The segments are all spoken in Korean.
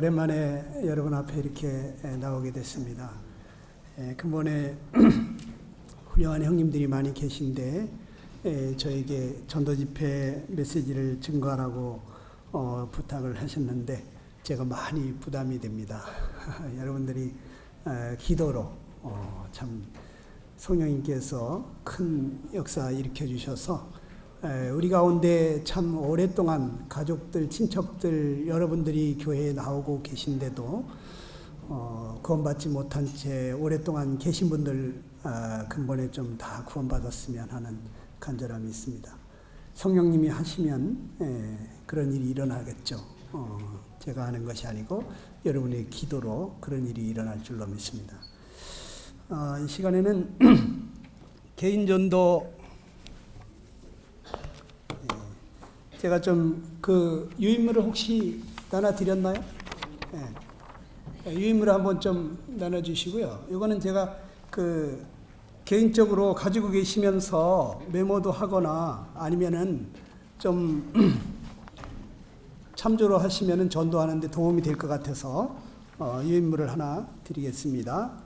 오랜만에 여러분 앞에 이렇게 나오게 됐습니다. 근본에 훌륭한 형님들이 많이 계신데 저에게 전도 집회 메시지를 증거하라고 부탁을 하셨는데 제가 많이 부담이 됩니다. 여러분들이 기도로 참 성령님께서 큰 역사 일으켜 주셔서 우리 가운데 참 오랫동안 가족들, 친척들 여러분들이 교회에 나오고 계신데도 구원받지 못한 채 오랫동안 계신 분들 근본에 좀 다 구원받았으면 하는 간절함이 있습니다. 성령님이 하시면 그런 일이 일어나겠죠. 제가 하는 것이 아니고 여러분의 기도로 그런 일이 일어날 줄로 믿습니다. 이 시간에는 개인전도 제가 좀 그 유인물을 혹시 나눠드렸나요? 유인물을 한번 좀 나눠주시고요. 이거는 제가 그 개인적으로 가지고 계시면서 메모도 하거나 아니면은 좀 참조로 하시면은 전도하는데 도움이 될 것 같아서 유인물을 하나 드리겠습니다.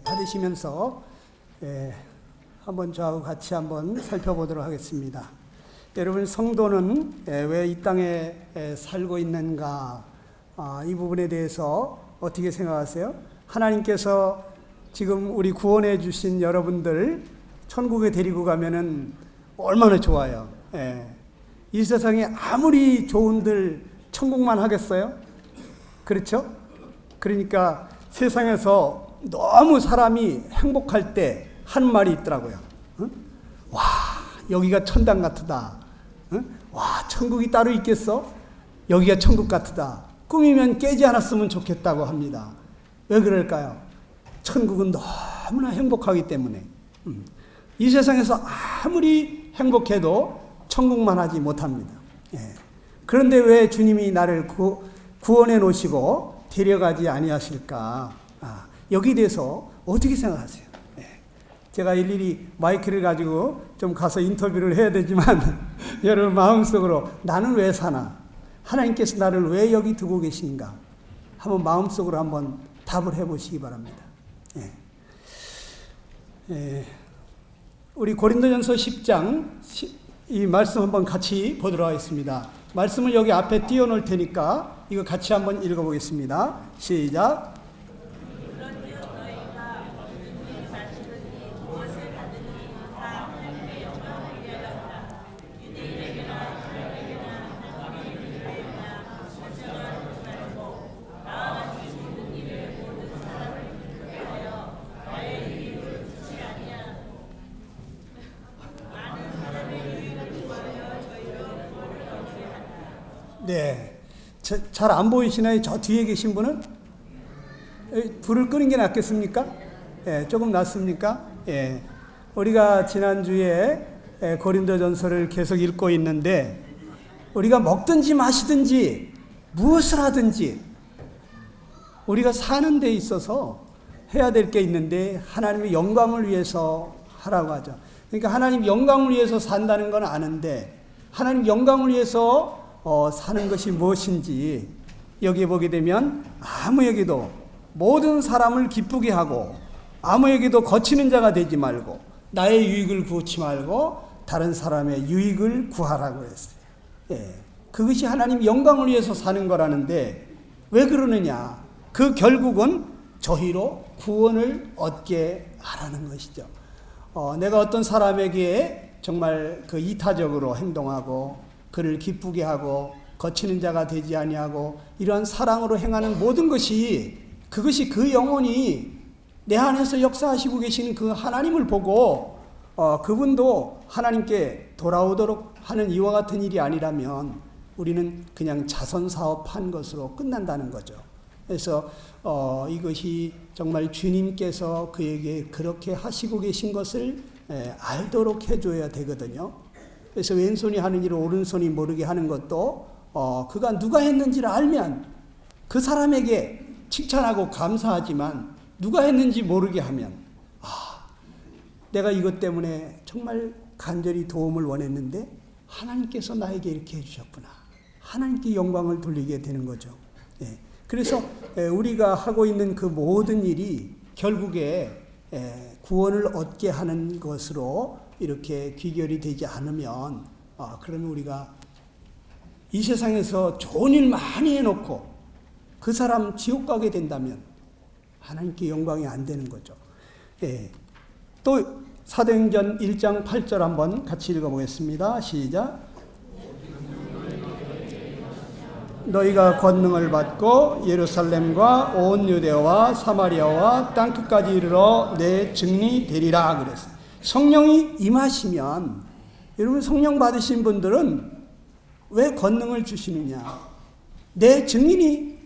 받으시면서 한번 저하고 같이 한번 살펴보도록 하겠습니다. 여러분, 성도는 왜 이 땅에 살고 있는가? 이 부분에 대해서 어떻게 생각하세요? 하나님께서 지금 우리 구원해 주신 여러분들 천국에 데리고 가면은 얼마나 좋아요. 이 세상에 아무리 좋은들 천국만 하겠어요? 그렇죠? 그러니까 세상에서 너무 사람이 행복할 때 한 말이 있더라고요. 와, 여기가 천당 같다. 와, 천국이 따로 있겠어? 여기가 천국 같다. 꿈이면 깨지 않았으면 좋겠다고 합니다. 왜 그럴까요? 천국은 너무나 행복하기 때문에. 이 세상에서 아무리 행복해도 천국만 하지 못합니다. 그런데 왜 주님이 나를 구원해 놓으시고 데려가지 아니하실까? 여기에 대해서 어떻게 생각하세요? 제가 일일이 마이크를 가지고 좀 가서 인터뷰를 해야 되지만 여러분 마음속으로 나는 왜 사나? 하나님께서 나를 왜 여기 두고 계신가? 한번 마음속으로 한번 답을 해보시기 바랍니다. 우리 고린도전서 10장 이 말씀 한번 같이 보도록 하겠습니다. 말씀을 여기 앞에 띄워놓을 테니까 이거 같이 한번 읽어보겠습니다. 시작. 네, 잘 안 보이시나요? 저 뒤에 계신 분은? 불을 끄는 게 낫겠습니까? 조금 낫습니까? 우리가 지난주에 고린도전서를 계속 읽고 있는데 우리가 먹든지 마시든지 무엇을 하든지 우리가 사는 데 있어서 해야 될 게 있는데 하나님의 영광을 위해서 하라고 하죠. 그러니까 하나님 영광을 위해서 산다는 건 아는데 하나님 영광을 위해서 사는 것이 무엇인지 여기에 보게 되면 아무에게도 모든 사람을 기쁘게 하고 아무에게도 거치는 자가 되지 말고 나의 유익을 구하지 말고 다른 사람의 유익을 구하라고 했어요. 그것이 하나님 영광을 위해서 사는 거라는데 왜 그러느냐? 그 결국은 저희로 구원을 얻게 하라는 것이죠. 내가 어떤 사람에게 정말 그 이타적으로 행동하고 그를 기쁘게 하고 거치는 자가 되지 아니하고 이러한 사랑으로 행하는 모든 것이 그것이 그 영혼이 내 안에서 역사하시고 계시는 그 하나님을 보고 그분도 하나님께 돌아오도록 하는 이와 같은 일이 아니라면 우리는 그냥 자선사업한 것으로 끝난다는 거죠. 그래서 이것이 정말 주님께서 그에게 그렇게 하시고 계신 것을 알도록 해줘야 되거든요. 그래서 왼손이 하는 일을 오른손이 모르게 하는 것도 그가 누가 했는지를 알면 그 사람에게 칭찬하고 감사하지만 누가 했는지 모르게 하면 내가 이것 때문에 정말 간절히 도움을 원했는데 하나님께서 나에게 이렇게 해주셨구나. 하나님께 영광을 돌리게 되는 거죠. 그래서 우리가 하고 있는 그 모든 일이 결국에 구원을 얻게 하는 것으로 이렇게 귀결이 되지 않으면 그러면 우리가 이 세상에서 좋은 일 많이 해놓고 그 사람 지옥 가게 된다면 하나님께 영광이 안 되는 거죠. 또 사도행전 1장 8절 한번 같이 읽어보겠습니다. 시작. 너희가 권능을 받고 예루살렘과 온 유대와 사마리아와 땅끝까지 이르러 내 증인이 되리라 그랬어요. 성령이 임하시면 여러분 성령 받으신 분들은 왜 권능을 주시느냐? 내 증인이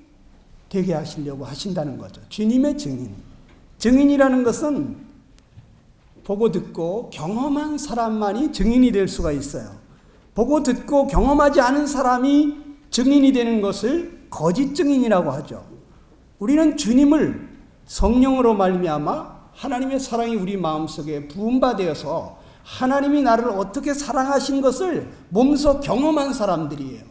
되게 하시려고 하신다는 거죠. 주님의 증인. 증인이라는 것은 보고 듣고 경험한 사람만이 증인이 될 수가 있어요. 보고 듣고 경험하지 않은 사람이 증인이 되는 것을 거짓 증인이라고 하죠. 우리는 주님을 성령으로 말미암아 하나님의 사랑이 우리 마음속에 부음받아서 하나님이 나를 어떻게 사랑하신 것을 몸소 경험한 사람들이에요.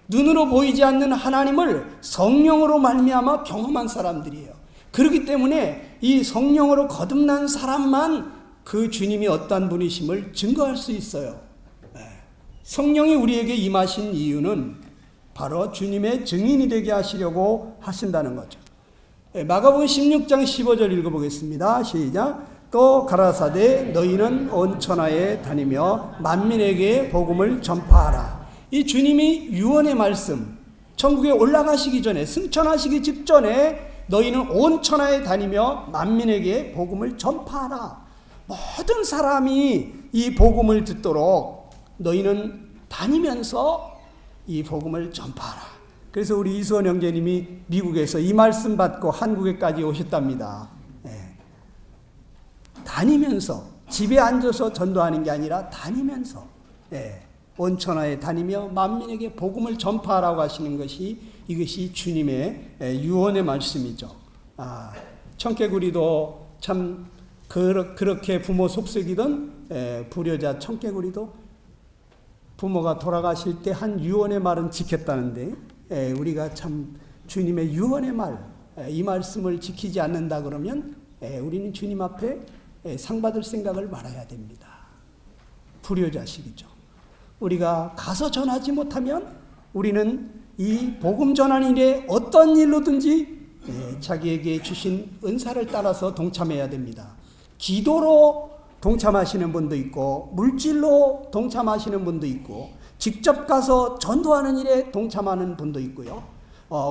눈으로 보이지 않는 하나님을 성령으로 말미암아 경험한 사람들이에요. 그렇기 때문에 이 성령으로 거듭난 사람만 그 주님이 어떤 분이심을 증거할 수 있어요. 성령이 우리에게 임하신 이유는 바로 주님의 증인이 되게 하시려고 하신다는 거죠. 마가복음 16장 15절 읽어보겠습니다. 시작. 또 가라사대 너희는 온 천하에 다니며 만민에게 복음을 전파하라. 이 주님이 유언의 말씀, 천국에 올라가시기 전에 승천하시기 직전에 너희는 온 천하에 다니며 만민에게 복음을 전파하라. 모든 사람이 이 복음을 듣도록 너희는 다니면서 이 복음을 전파하라. 그래서 우리 이수원 형제님이 미국에서 이 말씀 받고 한국에까지 오셨답니다. 다니면서 집에 앉아서 전도하는 게 아니라 다니면서 온 천하에 다니며 만민에게 복음을 전파하라고 하시는 것이 이것이 주님의 유언의 말씀이죠. 청개구리도 참 그렇게 부모 속썩이던 불효자 청개구리도 부모가 돌아가실 때 한 유언의 말은 지켰다는데 우리가 참 주님의 유언의 말, 이 말씀을 지키지 않는다 그러면 우리는 주님 앞에 상 받을 생각을 말아야 됩니다. 불효자식이죠. 우리가 가서 전하지 못하면 우리는 이 복음 전하는 일에 어떤 일로든지 자기에게 주신 은사를 따라서 동참해야 됩니다. 기도로 동참하시는 분도 있고 물질로 동참하시는 분도 있고 직접 가서 전도하는 일에 동참하는 분도 있고요.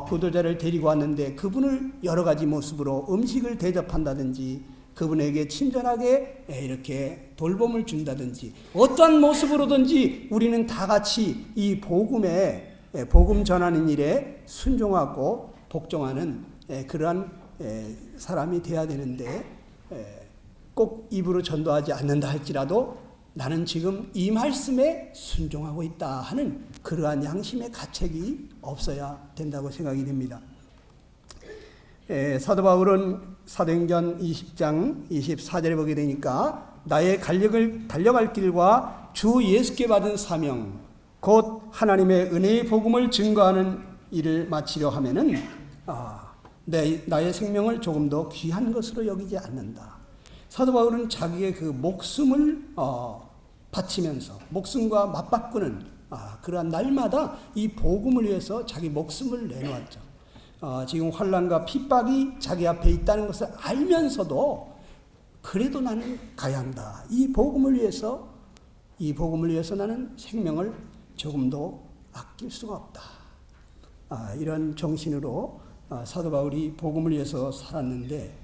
구도자를 데리고 왔는데 그분을 여러 가지 모습으로 음식을 대접한다든지 그분에게 친절하게 이렇게 돌봄을 준다든지 어떠한 모습으로든지 우리는 다 같이 이 복음 전하는 일에 순종하고 복종하는 그러한 사람이 돼야 되는데 꼭 입으로 전도하지 않는다 할지라도 나는 지금 이 말씀에 순종하고 있다 하는 그러한 양심의 가책이 없어야 된다고 생각이 됩니다. 사도 바울은 사도행전 20장 24절에 보게 되니까 나의 달려갈 길과 주 예수께 받은 사명 곧 하나님의 은혜의 복음을 증거하는 일을 마치려 하면은 나의 생명을 조금 더 귀한 것으로 여기지 않는다. 사도 바울은 자기의 그 목숨을 바치면서 목숨과 맞바꾸는 그러한 날마다 이 복음을 위해서 자기 목숨을 내놓았죠. 지금 환난과 핍박이 자기 앞에 있다는 것을 알면서도 그래도 나는 가야 한다. 이 복음을 위해서 나는 생명을 조금도 아낄 수가 없다. 이런 정신으로 사도 바울이 복음을 위해서 살았는데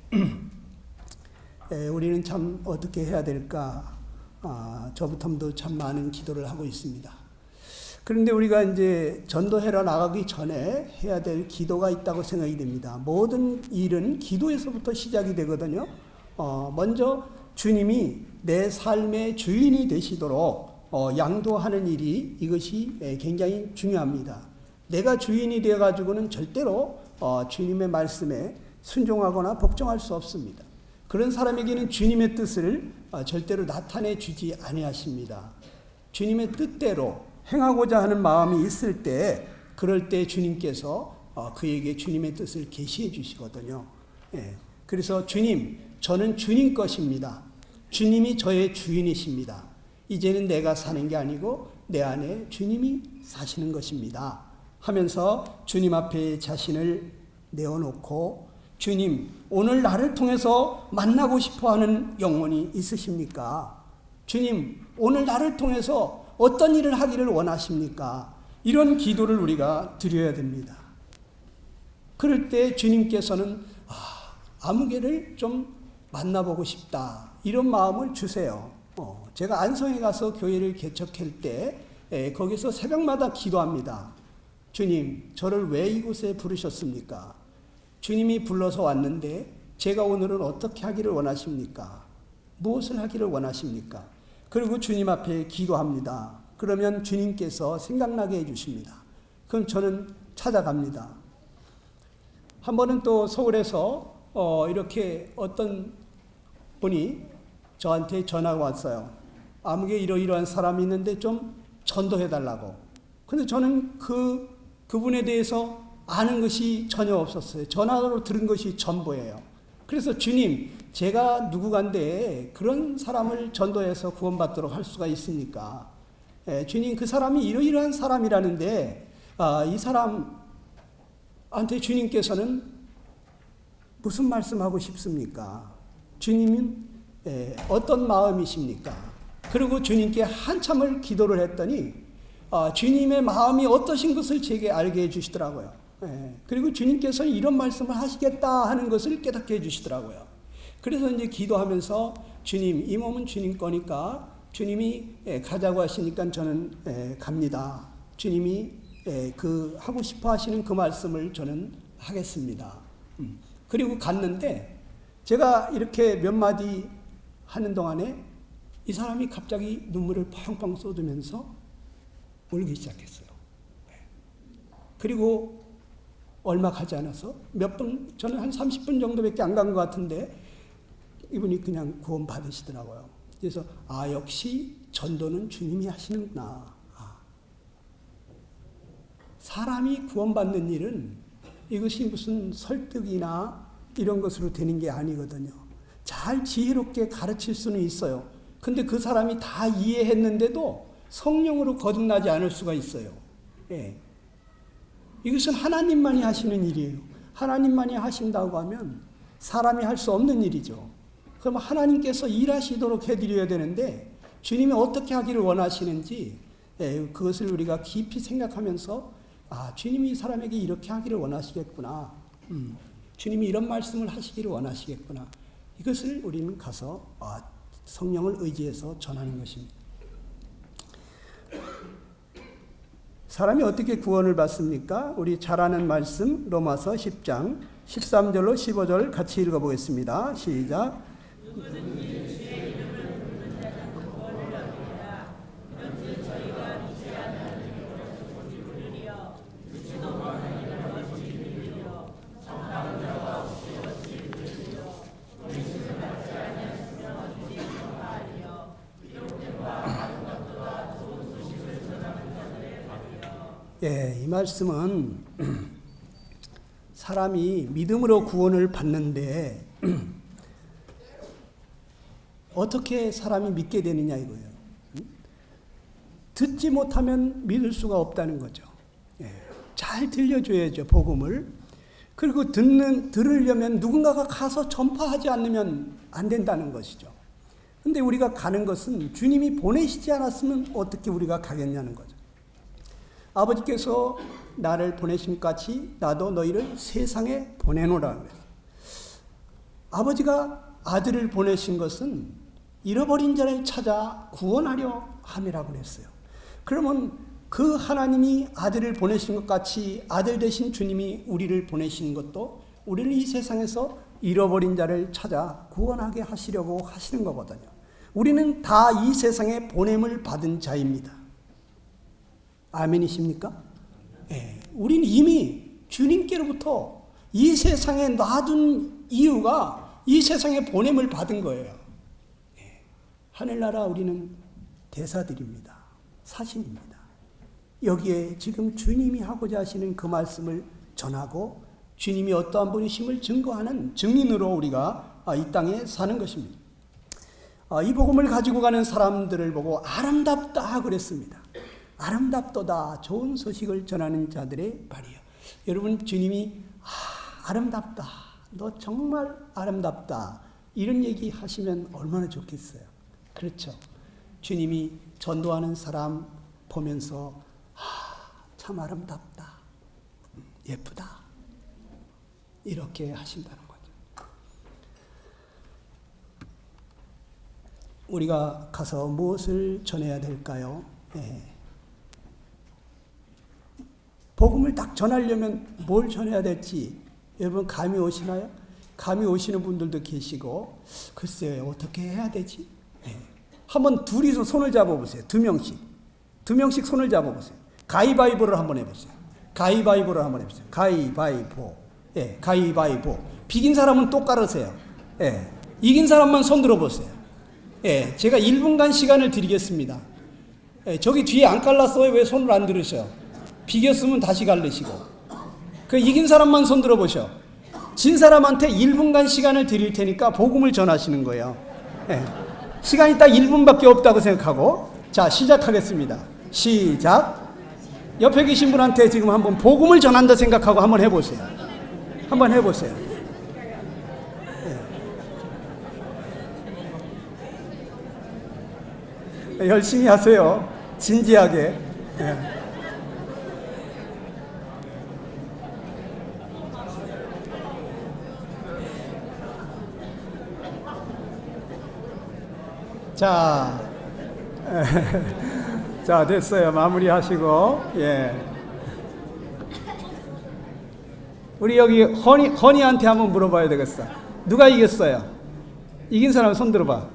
우리는 참 어떻게 해야 될까? 저부터도 참 많은 기도를 하고 있습니다. 그런데 우리가 이제 전도회로 나가기 전에 해야 될 기도가 있다고 생각이 됩니다. 모든 일은 기도에서부터 시작이 되거든요. 먼저 주님이 내 삶의 주인이 되시도록 양도하는 일이 이것이 굉장히 중요합니다. 내가 주인이 되어가지고는 절대로 주님의 말씀에 순종하거나 복종할 수 없습니다. 그런 사람에게는 주님의 뜻을 절대로 나타내 주지 아니하십니다. 주님의 뜻대로 행하고자 하는 마음이 있을 때, 그럴 때 주님께서 그에게 주님의 뜻을 계시해 주시거든요. 그래서 주님, 저는 주님 것입니다. 주님이 저의 주인이십니다. 이제는 내가 사는 게 아니고 내 안에 주님이 사시는 것입니다 하면서 주님 앞에 자신을 내어놓고, 주님, 오늘 나를 통해서 만나고 싶어하는 영혼이 있으십니까? 주님, 오늘 나를 통해서 어떤 일을 하기를 원하십니까? 이런 기도를 우리가 드려야 됩니다. 그럴 때 주님께서는 아무개를 좀 만나보고 싶다, 이런 마음을 주세요. 제가 안성에 가서 교회를 개척할 때 거기서 새벽마다 기도합니다. 주님, 저를 왜 이곳에 부르셨습니까? 주님이 불러서 왔는데 제가 오늘은 어떻게 하기를 원하십니까? 무엇을 하기를 원하십니까? 그리고 주님 앞에 기도합니다. 그러면 주님께서 생각나게 해주십니다. 그럼 저는 찾아갑니다. 한 번은 또 서울에서 이렇게 어떤 분이 저한테 전화가 왔어요. 아무개 이러이러한 사람이 있는데 좀 전도해달라고. 근데 저는 그분에 대해서 아는 것이 전혀 없었어요. 전화로 들은 것이 전부예요. 그래서 주님, 제가 누구간데 그런 사람을 전도해서 구원받도록 할 수가 있습니까? 주님, 그 사람이 이러이러한 사람이라는데 이 사람한테 주님께서는 무슨 말씀하고 싶습니까? 주님은 어떤 마음이십니까? 그리고 주님께 한참을 기도를 했더니 주님의 마음이 어떠신 것을 제게 알게 해주시더라고요. 그리고 주님께서 이런 말씀을 하시겠다 하는 것을 깨닫게 해주시더라고요. 그래서 이제 기도하면서 주님, 이 몸은 주님 거니까 주님이 가자고 하시니까 저는 갑니다. 주님이 하고 싶어 하시는 그 말씀을 저는 하겠습니다. 그리고 갔는데 제가 이렇게 몇 마디 하는 동안에 이 사람이 갑자기 눈물을 펑펑 쏟으면서 울기 시작했어요. 그리고 얼마 가지 않아서 저는 한 30분 정도밖에 안 간 것 같은데 이분이 그냥 구원 받으시더라고요. 그래서 역시 전도는 주님이 하시는구나. 사람이 구원받는 일은 이것이 무슨 설득이나 이런 것으로 되는 게 아니거든요. 잘 지혜롭게 가르칠 수는 있어요. 근데 그 사람이 다 이해했는데도 성령으로 거듭나지 않을 수가 있어요. 이것은 하나님만이 하시는 일이에요. 하나님만이 하신다고 하면 사람이 할 수 없는 일이죠. 그럼 하나님께서 일하시도록 해드려야 되는데 주님이 어떻게 하기를 원하시는지 그것을 우리가 깊이 생각하면서 주님이 이 사람에게 이렇게 하기를 원하시겠구나. 주님이 이런 말씀을 하시기를 원하시겠구나. 이것을 우리는 가서 성령을 의지해서 전하는 것입니다. 사람이 어떻게 구원을 받습니까? 우리 잘 아는 말씀 로마서 10장 13절로 15절 같이 읽어보겠습니다. 시작. 이 말씀은 사람이 믿음으로 구원을 받는데 어떻게 사람이 믿게 되느냐 이거예요. 듣지 못하면 믿을 수가 없다는 거죠. 잘 들려줘야죠, 복음을. 그리고 들으려면 누군가가 가서 전파하지 않으면 안 된다는 것이죠. 근데 우리가 가는 것은 주님이 보내시지 않았으면 어떻게 우리가 가겠냐는 거죠. 아버지께서 나를 보내신 같이 나도 너희를 세상에 보내노라 그랬어요. 아버지가 아들을 보내신 것은 잃어버린 자를 찾아 구원하려 함이라고 그랬어요. 그러면 그 하나님이 아들을 보내신 것 같이 아들 되신 주님이 우리를 보내신 것도 우리를 이 세상에서 잃어버린 자를 찾아 구원하게 하시려고 하시는 거거든요. 우리는 다 이 세상에 보냄을 받은 자입니다. 아멘이십니까? 예, 우리는 이미 주님께로부터 이 세상에 놔둔 이유가 이 세상에 보냄을 받은 거예요. 예, 하늘나라 우리는 대사들입니다. 사신입니다. 여기에 지금 주님이 하고자 하시는 그 말씀을 전하고 주님이 어떠한 분이심을 증거하는 증인으로 우리가 이 땅에 사는 것입니다. 이 복음을 가지고 가는 사람들을 보고 아름답다 그랬습니다. 아름답도다. 좋은 소식을 전하는 자들의 발이요. 여러분, 주님이 아름답다. 너 정말 아름답다. 이런 얘기 하시면 얼마나 좋겠어요. 그렇죠. 주님이 전도하는 사람 보면서 참 아름답다. 예쁘다. 이렇게 하신다는 거죠. 우리가 가서 무엇을 전해야 될까요? 네. 복음을 딱 전하려면 뭘 전해야 될지 여러분 감이 오시나요? 감이 오시는 분들도 계시고 글쎄요 어떻게 해야 되지? 네. 한번 둘이서 손을 잡아보세요. 두 명씩 손을 잡아보세요. 가위바위보를 한번 해보세요. 가위바위보를 한번 해보세요. 가위바위보. 예, 가위바위보. 비긴 사람은 똑 깔으세요. 예, 이긴 사람만 손 들어보세요. 예, 제가 1분간 시간을 드리겠습니다. 예, 저기 뒤에 안 깔랐어요? 왜 손을 안 들으셔? 비겼으면 다시 갈르시고. 그 이긴 사람만 손 들어보셔. 진 사람한테 1분간 시간을 드릴 테니까 복음을 전하시는 거예요. 예, 시간이 딱 1분밖에 없다고 생각하고 자 시작하겠습니다. 시작. 옆에 계신 분한테 지금 한번 복음을 전한다 생각하고 한번 해보세요. 한번 해보세요. 네. 열심히 하세요. 진지하게. 네. 자, 자 됐어요. 마무리하시고. 예. 우리 여기 허니한테 한번 물어봐야 되겠어. 누가 이겼어요? 이긴 사람 손 들어봐.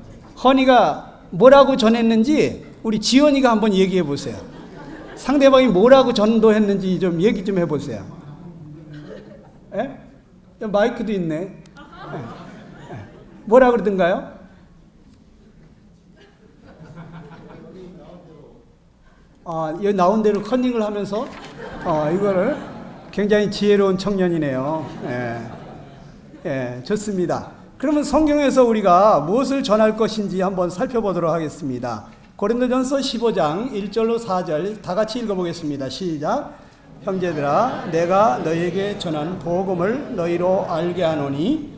허니가 뭐라고 전했는지 우리 지연이가 한번 얘기해 보세요. 상대방이 뭐라고 전도했는지 좀 얘기 좀 해보세요. 예? 마이크도 있네. 예. 뭐라 그러던가요? 여기 나온 대로 컨닝을 하면서 이거를 굉장히 지혜로운 청년이네요. 예. 예, 좋습니다. 그러면 성경에서 우리가 무엇을 전할 것인지 한번 살펴보도록 하겠습니다. 고린도전서 15장 1절로 4절 다 같이 읽어보겠습니다. 시작. 형제들아 내가 너희에게 전한 복음을 너희로 알게 하노니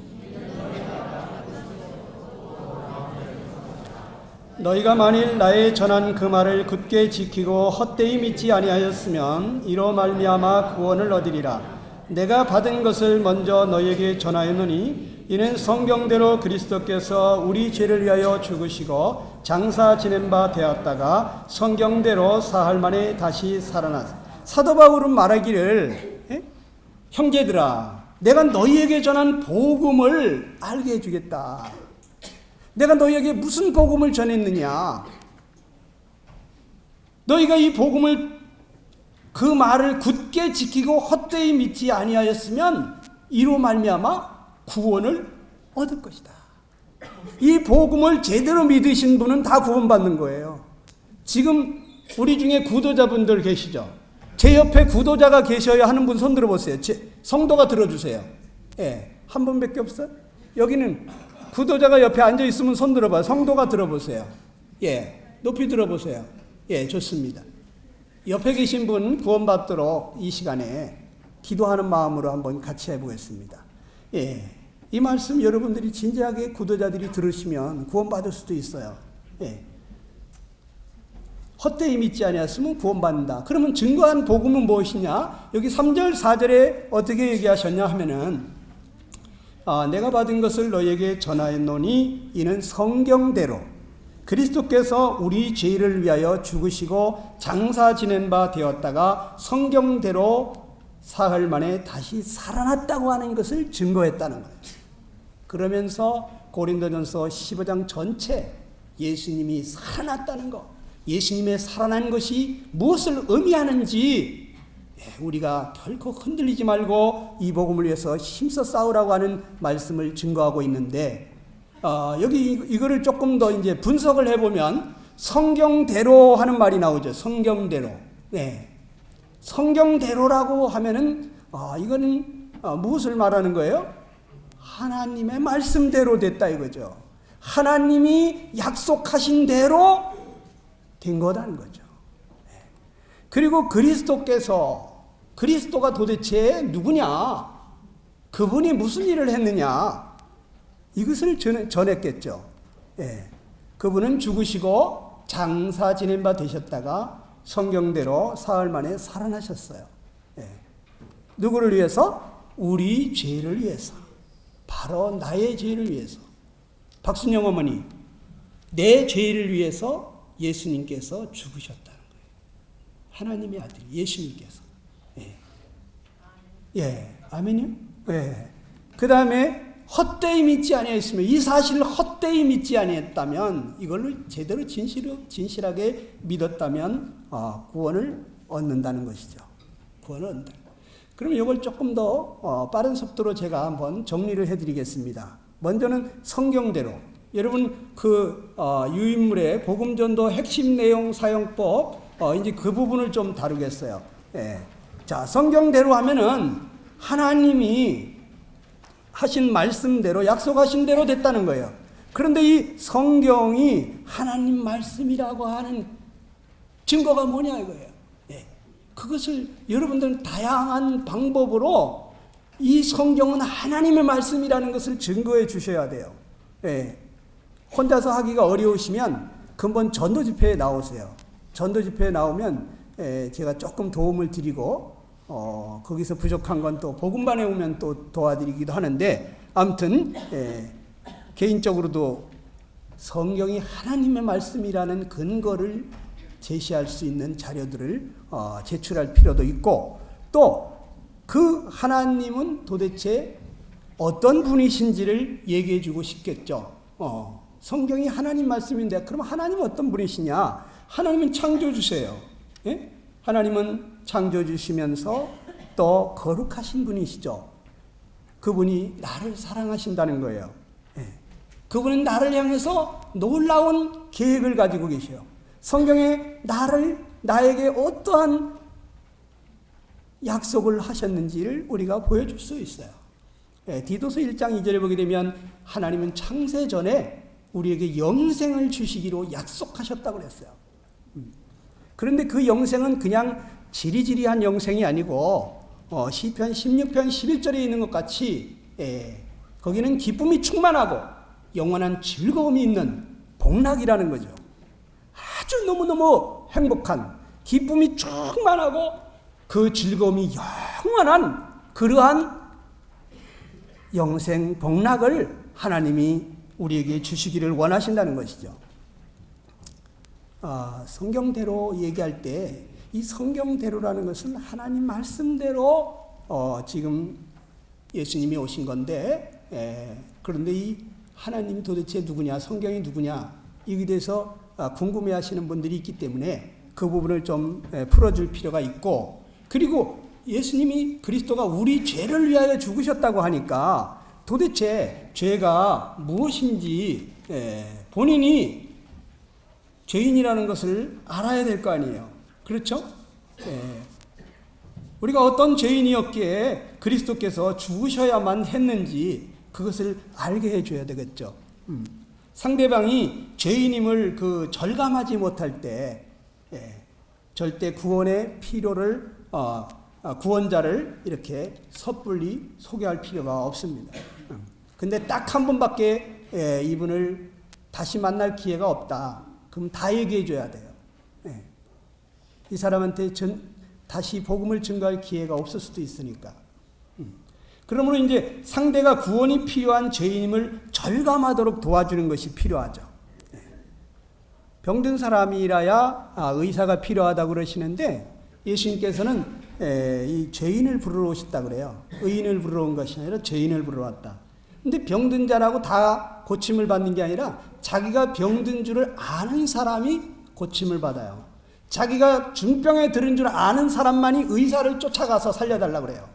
너희가 만일 나의 전한 그 말을 굳게 지키고 헛되이 믿지 아니하였으면 이로 말미암아 구원을 얻으리라. 내가 받은 것을 먼저 너희에게 전하였노니 이는 성경대로 그리스도께서 우리 죄를 위하여 죽으시고 장사 지낸 바 되었다가 성경대로 사흘 만에 다시 살아났다. 사도 바울은 말하기를 형제들아 내가 너희에게 전한 복음을 알게 해주겠다. 내가 너희에게 무슨 복음을 전했느냐? 너희가 이 복음을 그 말을 굳게 지키고 헛되이 믿지 아니하였으면 이로 말미암아 구원을 얻을 것이다. 이 복음을 제대로 믿으신 분은 다 구원받는 거예요. 지금 우리 중에 구도자분들 계시죠? 제 옆에 구도자가 계셔야 하는 분 손 들어보세요. 성도가 들어주세요. 예, 한 분밖에 없어요? 여기는 구도자가 옆에 앉아 있으면 손 들어봐요. 성도가 들어보세요. 예, 높이 들어보세요. 예, 좋습니다. 옆에 계신 분 구원받도록 이 시간에 기도하는 마음으로 한번 같이 해보겠습니다. 예, 이 말씀 여러분들이 진지하게 구도자들이 들으시면 구원받을 수도 있어요. 예, 헛되이 믿지 아니하였으면 구원받는다. 그러면 증거한 복음은 무엇이냐? 여기 3절 4절에 어떻게 얘기하셨냐 하면은 내가 받은 것을 너희에게 전하였노니 이는 성경대로 그리스도께서 우리 죄를 위하여 죽으시고 장사 지낸 바 되었다가 성경대로 사흘 만에 다시 살아났다고 하는 것을 증거했다는 거예요. 그러면서 고린도전서 15장 전체 예수님이 살아났다는 것, 예수님의 살아난 것이 무엇을 의미하는지 우리가 결코 흔들리지 말고 이 복음을 위해서 힘써 싸우라고 하는 말씀을 증거하고 있는데, 여기 이거를 조금 더 이제 분석을 해보면 성경대로 하는 말이 나오죠. 성경대로. 네. 성경대로라고 하면은 이거는 무엇을 말하는 거예요? 하나님의 말씀대로 됐다 이거죠. 하나님이 약속하신 대로 된 거라는 거죠. 그리고 그리스도가 도대체 누구냐? 그분이 무슨 일을 했느냐? 이것을 전했겠죠. 그분은 죽으시고 장사 지낸 바 되셨다가 성경대로 사흘 만에 살아나셨어요. 누구를 위해서? 우리 죄를 위해서. 바로 나의 죄를 위해서. 박순영 어머니, 내 죄를 위해서 예수님께서 죽으셨다는 거예요. 하나님의 아들 예수님께서. 아멘이요? 그 다음에 헛되이 믿지 아니했으면, 이 사실을 헛되이 믿지 아니했다면, 이걸 제대로 진실하게 믿었다면 구원을 얻는다는 것이죠. 구원을 얻는다. 그럼 이걸 조금 더 빠른 속도로 제가 한번 정리를 해드리겠습니다. 먼저는 성경대로. 여러분 유인물의 복음전도 핵심 내용 사용법, 이제 그 부분을 좀 다루겠어요. 자, 성경대로 하면은 하나님이 하신 말씀대로, 약속하신 대로 됐다는 거예요. 그런데 이 성경이 하나님 말씀이라고 하는 증거가 뭐냐 이거예요. 그것을 여러분들은 다양한 방법으로 이 성경은 하나님의 말씀이라는 것을 증거해 주셔야 돼요. 혼자서 하기가 어려우시면 근본 전도 집회에 나오세요. 전도 집회에 나오면 제가 조금 도움을 드리고 거기서 부족한 건 또 복음반에 오면 또 도와드리기도 하는데, 아무튼 개인적으로도 성경이 하나님의 말씀이라는 근거를 제시할 수 있는 자료들을 제출할 필요도 있고, 또 그 하나님은 도대체 어떤 분이신지를 얘기해 주고 싶겠죠. 성경이 하나님 말씀인데 그럼 하나님은 어떤 분이시냐? 하나님은 창조주세요. 하나님은 창조주시면서 또 거룩하신 분이시죠. 그분이 나를 사랑하신다는 거예요. 그분은 나를 향해서 놀라운 계획을 가지고 계셔요. 성경에 나에게 어떠한 약속을 하셨는지를 우리가 보여줄 수 있어요. 디도서 1장 2절에 보게 되면 하나님은 창세 전에 우리에게 영생을 주시기로 약속하셨다고 그랬어요. 그런데 그 영생은 그냥 지리지리한 영생이 아니고 시편 16편 11절에 있는 것 같이 거기는 기쁨이 충만하고 영원한 즐거움이 있는 복락이라는 거죠. 아주 너무너무 행복한, 기쁨이 충만하고 그 즐거움이 영원한 그러한 영생 복락을 하나님이 우리에게 주시기를 원하신다는 것이죠. 성경대로 얘기할 때 이 성경대로라는 것은 하나님 말씀대로 지금 예수님이 오신 건데, 그런데 이 하나님이 도대체 누구냐, 성경이 누구냐, 이에 대해서 궁금해하시는 분들이 있기 때문에 그 부분을 좀 풀어줄 필요가 있고, 그리고 예수님이 그리스도가 우리 죄를 위하여 죽으셨다고 하니까 도대체 죄가 무엇인지 본인이 죄인이라는 것을 알아야 될 거 아니에요. 그렇죠? 우리가 어떤 죄인이었기에 그리스도께서 죽으셔야만 했는지 그것을 알게 해줘야 되겠죠. 상대방이 죄인임을 절감하지 못할 때 절대 구원의 필요를 구원자를 이렇게 섣불리 소개할 필요가 없습니다. 근데 딱 한 번밖에 이분을 다시 만날 기회가 없다. 그럼 다 얘기해 줘야 돼요. 이 사람한테 다시 복음을 증거할 기회가 없을 수도 있으니까. 그러므로 이제 상대가 구원이 필요한 죄인임을 절감하도록 도와주는 것이 필요하죠. 병든 사람이라야 의사가 필요하다고 그러시는데, 예수님께서는 이 죄인을 부르러 오셨다 그래요. 의인을 부르러 온 것이 아니라 죄인을 부르러 왔다. 근데 병든 자라고 다 고침을 받는 게 아니라 자기가 병든 줄을 아는 사람이 고침을 받아요. 자기가 중병에 들은 줄 아는 사람만이 의사를 쫓아가서 살려달라고 그래요.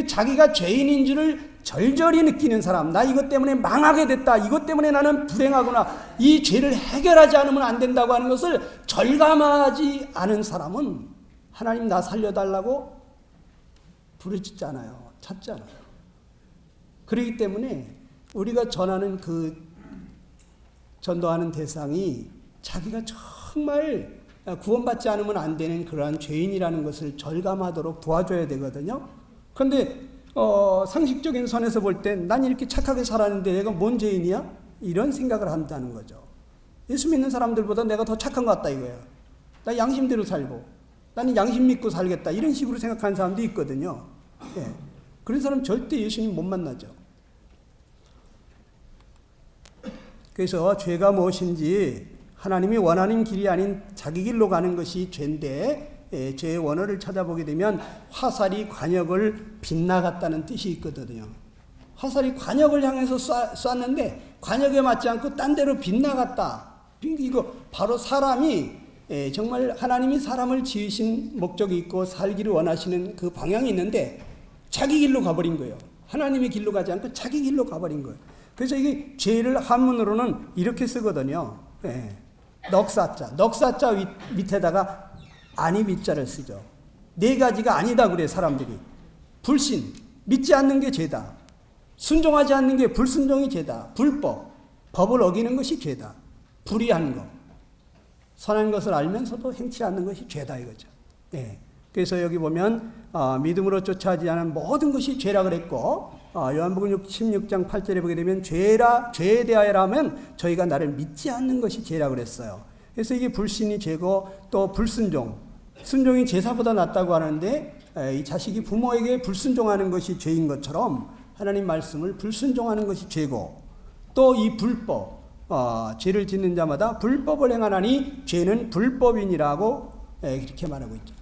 자기가 죄인인 줄을 절절히 느끼는 사람, 나 이것 때문에 망하게 됐다, 이것 때문에 나는 불행하구나, 이 죄를 해결하지 않으면 안 된다고 하는 것을 절감하지 않은 사람은 하나님 나 살려달라고 부르짖잖아요. 찾잖아요. 그렇기 때문에 우리가 전하는 전도하는 대상이 자기가 정말 구원받지 않으면 안 되는 그러한 죄인이라는 것을 절감하도록 도와줘야 되거든요. 그런데 상식적인 선에서 볼 때 난 이렇게 착하게 살았는데 내가 뭔 죄인이야? 이런 생각을 한다는 거죠. 예수 믿는 사람들보다 내가 더 착한 것 같다 이거예요. 나 양심대로 살고 나는 양심 믿고 살겠다 이런 식으로 생각하는 사람도 있거든요. 예. 그런 사람 절대 예수님 못 만나죠. 그래서 죄가 무엇인지 하나님이 원하는 길이 아닌 자기 길로 가는 것이 죄인데, 죄의 원어를 찾아보게 되면 화살이 관역을 빗나갔다는 뜻이 있거든요. 화살이 관역을 향해서 쐈는데 관역에 맞지 않고 딴 데로 빗나갔다. 이거 바로 사람이 정말 하나님이 사람을 지으신 목적이 있고 살기를 원하시는 그 방향이 있는데 자기 길로 가버린 거예요. 하나님의 길로 가지 않고 자기 길로 가버린 거예요. 그래서 이게 죄를 한문으로는 이렇게 쓰거든요. 넉사자 밑에다가 아니 밑자를 쓰죠. 네 가지가 아니다 그래 사람들이. 불신, 믿지 않는 게 죄다. 순종하지 않는 게 불순종이 죄다. 불법, 법을 어기는 것이 죄다. 불의한 것, 선한 것을 알면서도 행치 않는 것이 죄다 이거죠. 그래서 여기 보면 믿음으로 쫓아하지 않은 모든 것이 죄라 그랬고, 요한복음 16장 8절에 보게 되면 죄에 대하여라면 저희가 나를 믿지 않는 것이 죄라 그랬어요. 그래서 이게 불신이 죄고 또 불순종, 순종이 제사보다 낫다고 하는데 이 자식이 부모에게 불순종하는 것이 죄인 것처럼 하나님 말씀을 불순종하는 것이 죄고, 또 이 불법, 죄를 짓는 자마다 불법을 행하나니 죄는 불법이니라고 이렇게 말하고 있죠.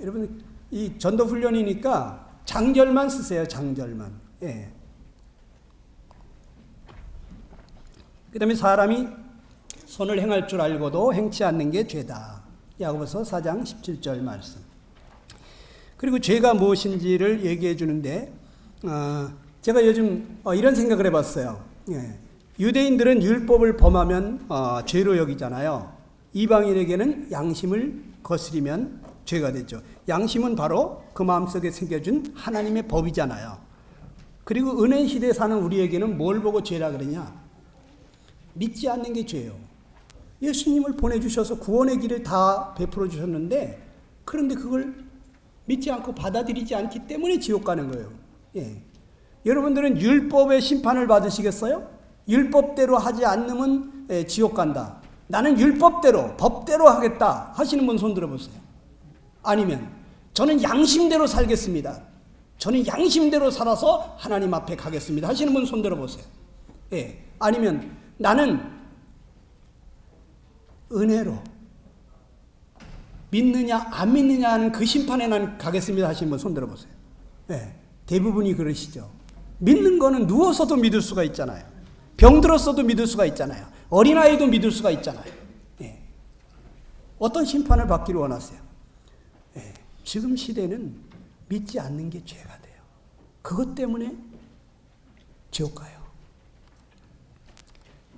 여러분 이 전도 훈련이니까 장절만 쓰세요. 장절만. 그 다음에 사람이 선을 행할 줄 알고도 행치 않는 게 죄다. 야고보서 4장 17절 말씀. 그리고 죄가 무엇인지를 얘기해 주는데, 제가 요즘 이런 생각을 해봤어요. 유대인들은 율법을 범하면 죄로 여기잖아요. 이방인에게는 양심을 거스리면 죄가 되죠. 양심은 바로 그 마음속에 새겨준 하나님의 법이잖아요. 그리고 은혜 시대에 사는 우리에게는 뭘 보고 죄라 그러냐? 믿지 않는 게 죄예요. 예수님을 보내주셔서 구원의 길을 다 베풀어 주셨는데, 그런데 그걸 믿지 않고 받아들이지 않기 때문에 지옥 가는 거예요. 여러분들은 율법의 심판을 받으시겠어요? 율법대로 하지 않으면 지옥 간다. 나는 율법대로, 법대로 하겠다 하시는 분 손 들어보세요. 아니면 저는 양심대로 살겠습니다. 저는 양심대로 살아서 하나님 앞에 가겠습니다 하시는 분 손 들어보세요. 아니면 나는 은혜로 믿느냐 안 믿느냐 하는 그 심판에 난 가겠습니다 하시는 분 손 들어보세요. 대부분이 그러시죠. 믿는 거는 누워서도 믿을 수가 있잖아요. 병들었어도 믿을 수가 있잖아요. 어린아이도 믿을 수가 있잖아요. 어떤 심판을 받기를 원하세요? 지금 시대는 믿지 않는 게 죄가 돼요. 그것 때문에 지옥 가요.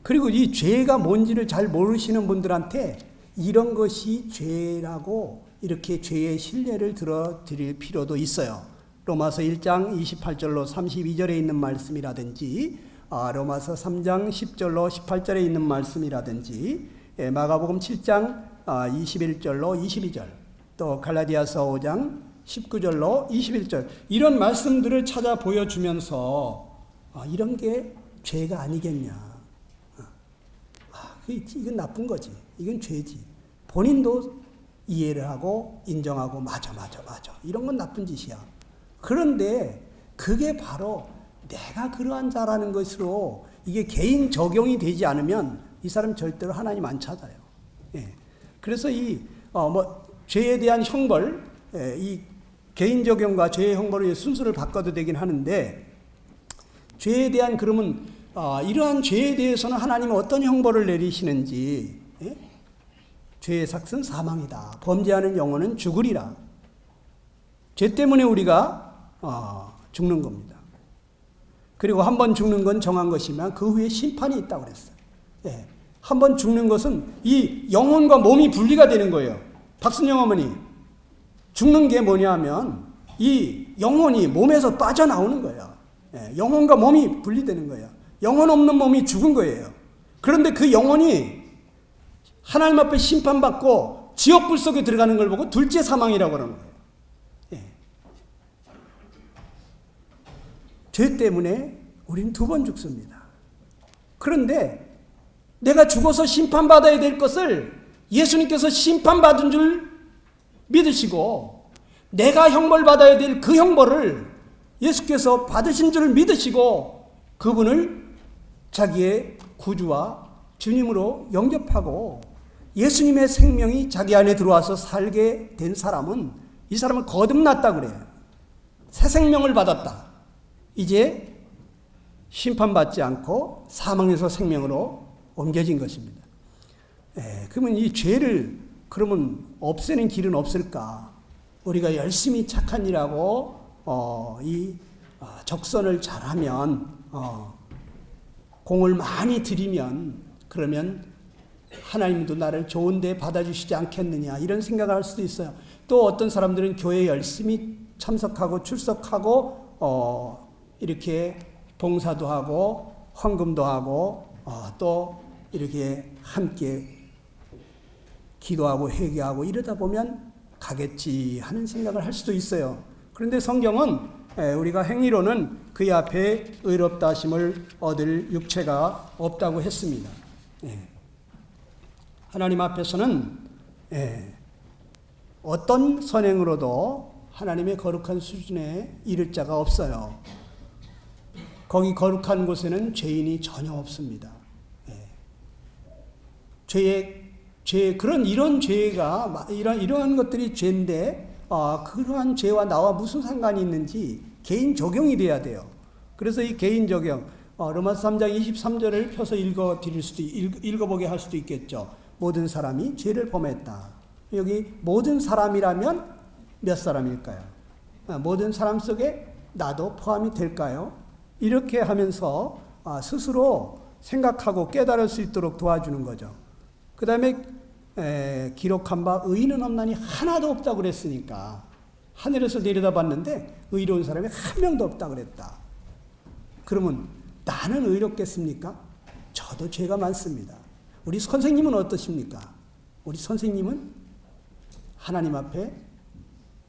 그리고 이 죄가 뭔지를 잘 모르시는 분들한테 이런 것이 죄라고 이렇게 죄의 신뢰를 들어드릴 필요도 있어요. 로마서 1장 28절로 32절에 있는 말씀이라든지, 로마서 3장 10절로 18절에 있는 말씀이라든지, 마가복음 7장 21절로 22절, 또 갈라디아서 5장 19절로 21절, 이런 말씀들을 찾아 보여주면서 이런 게 죄가 아니겠냐. 이건 나쁜 거지. 이건 죄지. 본인도 이해를 하고 인정하고 맞아. 이런 건 나쁜 짓이야. 그런데 그게 바로 내가 그러한 자라는 것으로 이게 개인 적용이 되지 않으면 이 사람 절대로 하나님 안 찾아요. 그래서 죄에 대한 형벌, 이 개인 적용과 죄의 형벌의 순서를 바꿔도 되긴 하는데, 죄에 대한 그러면 이러한 죄에 대해서는 하나님은 어떤 형벌을 내리시는지, 예? 죄의 삭은 사망이다. 범죄하는 영혼은 죽으리라. 죄 때문에 우리가 죽는 겁니다. 그리고 한 번 죽는 건 정한 것이면 그 후에 심판이 있다고 그랬어요. 예. 한 번 죽는 것은 이 영혼과 몸이 분리가 되는 거예요. 박순영 어머니, 죽는 게 뭐냐면 이 영혼이 몸에서 빠져나오는 거예요. 예. 영혼과 몸이 분리되는 거예요. 영혼 없는 몸이 죽은 거예요. 그런데 그 영혼이 하나님 앞에 심판받고 지옥불 속에 들어가는 걸 보고 둘째 사망이라고 하는 거예요. 예. 죄 때문에 우리는 두 번 죽습니다. 그런데 내가 죽어서 심판받아야 될 것을 예수님께서 심판받은 줄 믿으시고 내가 형벌받아야 될 그 형벌을 예수께서 받으신 줄 믿으시고 그분을 자기의 구주와 주님으로 영접하고 예수님의 생명이 자기 안에 들어와서 살게 된 사람은 이 사람은 거듭났다 그래요. 새 생명을 받았다. 이제 심판받지 않고 사망에서 생명으로 옮겨진 것입니다. 그러면 이 죄를 그러면 없애는 길은 없을까? 우리가 열심히 착한 일하고 적선을 잘하면 공을 많이 들이면 그러면 하나님도 나를 좋은 데 받아주시지 않겠느냐 이런 생각을 할 수도 있어요. 또 어떤 사람들은 교회에 열심히 참석하고 출석하고 이렇게 봉사도 하고 헌금도 하고 또 이렇게 함께 기도하고 회개하고 이러다 보면 가겠지 하는 생각을 할 수도 있어요. 그런데 성경은 우리가 행위로는 그의 앞에 의롭다 하심을 얻을 육체가 없다고 했습니다. 하나님 앞에서는 어떤 선행으로도 하나님의 거룩한 수준에 이를 자가 없어요. 거기 거룩한 곳에는 죄인이 전혀 없습니다. 이런 죄가 이러한 것들이 죄인데 그러한 죄와 나와 무슨 상관이 있는지 개인 적용이 돼야 돼요. 그래서 이 개인 적용 로마서 3장 23절을 펴서 읽어보게 할 수도 있겠죠. 모든 사람이 죄를 범했다. 여기 모든 사람이라면 몇 사람일까요? 모든 사람 속에 나도 포함이 될까요? 이렇게 하면서 스스로 생각하고 깨달을 수 있도록 도와주는 거죠. 그 다음에 기록한 바 의인은 없나니 하나도 없다고 그랬으니까 하늘에서 내려다봤는데 의로운 사람이 한 명도 없다고 그랬다. 그러면 나는 의롭겠습니까? 저도 죄가 많습니다. 우리 선생님은 어떠십니까? 우리 선생님은 하나님 앞에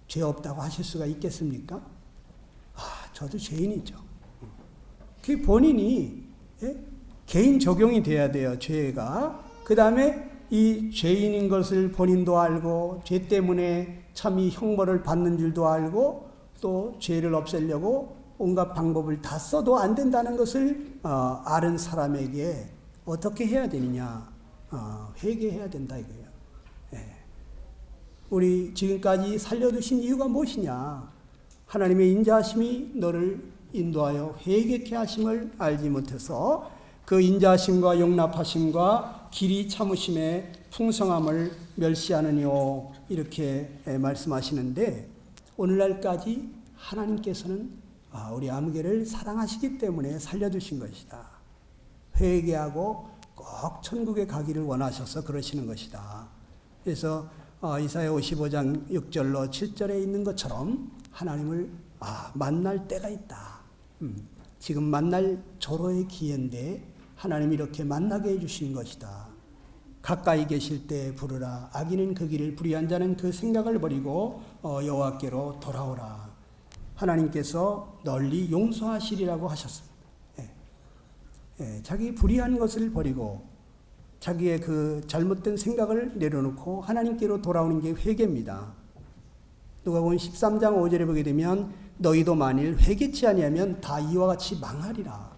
죄 없다고 하실 수가 있겠습니까? 저도 죄인이죠. 그 본인이 개인 적용이 돼야 돼요. 죄가. 그 다음에 이 죄인인 것을 본인도 알고 죄 때문에 참 이 형벌을 받는 줄도 알고 또 죄를 없애려고 온갖 방법을 다 써도 안 된다는 것을 아는 사람에게 어떻게 해야 되느냐? 회개해야 된다 이거예요. 우리 지금까지 살려두신 이유가 무엇이냐? 하나님의 인자하심이 너를 인도하여 회개케 하심을 알지 못해서 그 인자하심과 용납하심과 길이 참으심의 풍성함을 멸시하느니요 이렇게 말씀하시는데 오늘날까지 하나님께서는 우리 아무개를 사랑하시기 때문에 살려두신 것이다. 회개하고 꼭 천국에 가기를 원하셔서 그러시는 것이다. 그래서 이사야 55장 6절로 7절에 있는 것처럼 하나님을 만날 때가 있다. 지금 만날 절호의 기회인데 하나님이 이렇게 만나게 해주신 것이다. 가까이 계실 때 부르라. 악인은 그 길을 불의한 자는 그 생각을 버리고 여호와께로 돌아오라. 하나님께서 널리 용서하시리라고 하셨습니다. 자기 불의한 것을 버리고 자기의 그 잘못된 생각을 내려놓고 하나님께로 돌아오는 게 회개입니다. 누가복음 13장 5절에 보게 되면 너희도 만일 회개치 아니하면 다 이와 같이 망하리라.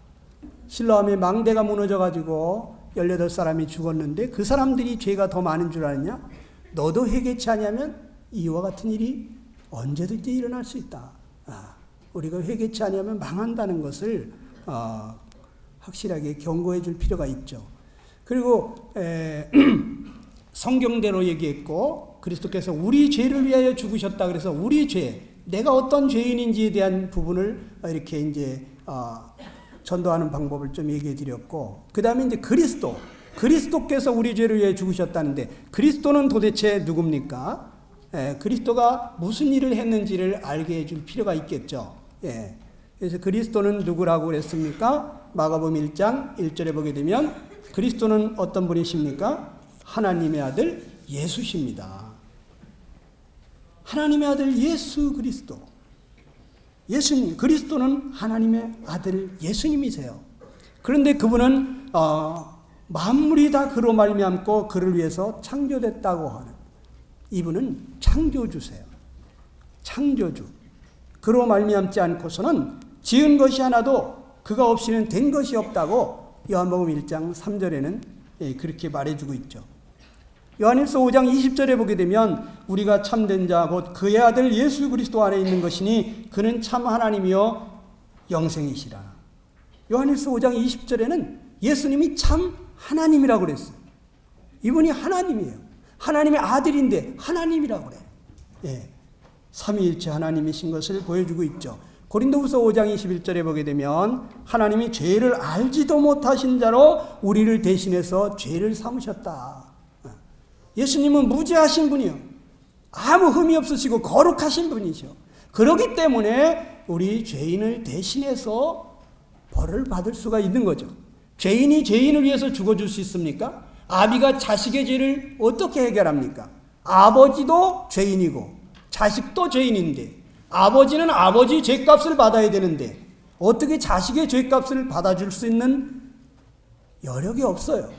실로암의 망대가 무너져가지고 18사람이 죽었는데 그 사람들이 죄가 더 많은 줄 아느냐? 너도 회개치 아니하면 이와 같은 일이 언제든지 일어날 수 있다. 우리가 회개치 아니하면 망한다는 것을 확실하게 경고해 줄 필요가 있죠. 그리고 성경대로 얘기했고 그리스도께서 우리 죄를 위하여 죽으셨다. 그래서 우리 죄, 내가 어떤 죄인인지에 대한 부분을 이렇게 이제 전도하는 방법을 좀 얘기해 드렸고, 그 다음에 이제 그리스도께서 우리 죄를 위해 죽으셨다는데, 그리스도는 도대체 누굽니까? 그리스도가 무슨 일을 했는지를 알게 해줄 필요가 있겠죠. 그래서 그리스도는 누구라고 그랬습니까? 마가복음 1장 1절에 보게 되면 그리스도는 어떤 분이십니까? 하나님의 아들 예수십니다. 하나님의 아들 예수 그리스도. 예수님, 그리스도는 하나님의 아들 예수님이세요. 그런데 그분은 만물이 다 그로 말미암고 그를 위해서 창조됐다고 하는, 이분은 창조주세요. 창조주. 그로 말미암지 않고서는 지은 것이 하나도 그가 없이는 된 것이 없다고 요한복음 1장 3절에는 그렇게 말해주고 있죠. 요한일서 5장 20절에 보게 되면 우리가 참된 자 곧 그의 아들 예수 그리스도 안에 있는 것이니 그는 참 하나님이요 영생이시라. 요한일서 5장 20절에는 예수님이 참 하나님이라고 그랬어요. 이분이 하나님이에요. 하나님의 아들인데 하나님이라고 그래요. 삼위일체 하나님이신 것을 보여주고 있죠. 고린도후서 5장 21절에 보게 되면 하나님이 죄를 알지도 못하신 자로 우리를 대신해서 죄를 삼으셨다. 예수님은 무죄하신 분이요, 아무 흠이 없으시고 거룩하신 분이죠. 그렇기 때문에 우리 죄인을 대신해서 벌을 받을 수가 있는 거죠. 죄인이 죄인을 위해서 죽어줄 수 있습니까? 아비가 자식의 죄를 어떻게 해결합니까? 아버지도 죄인이고 자식도 죄인인데 아버지는 아버지 죄값을 받아야 되는데 어떻게 자식의 죄값을 받아줄 수 있는 여력이 없어요.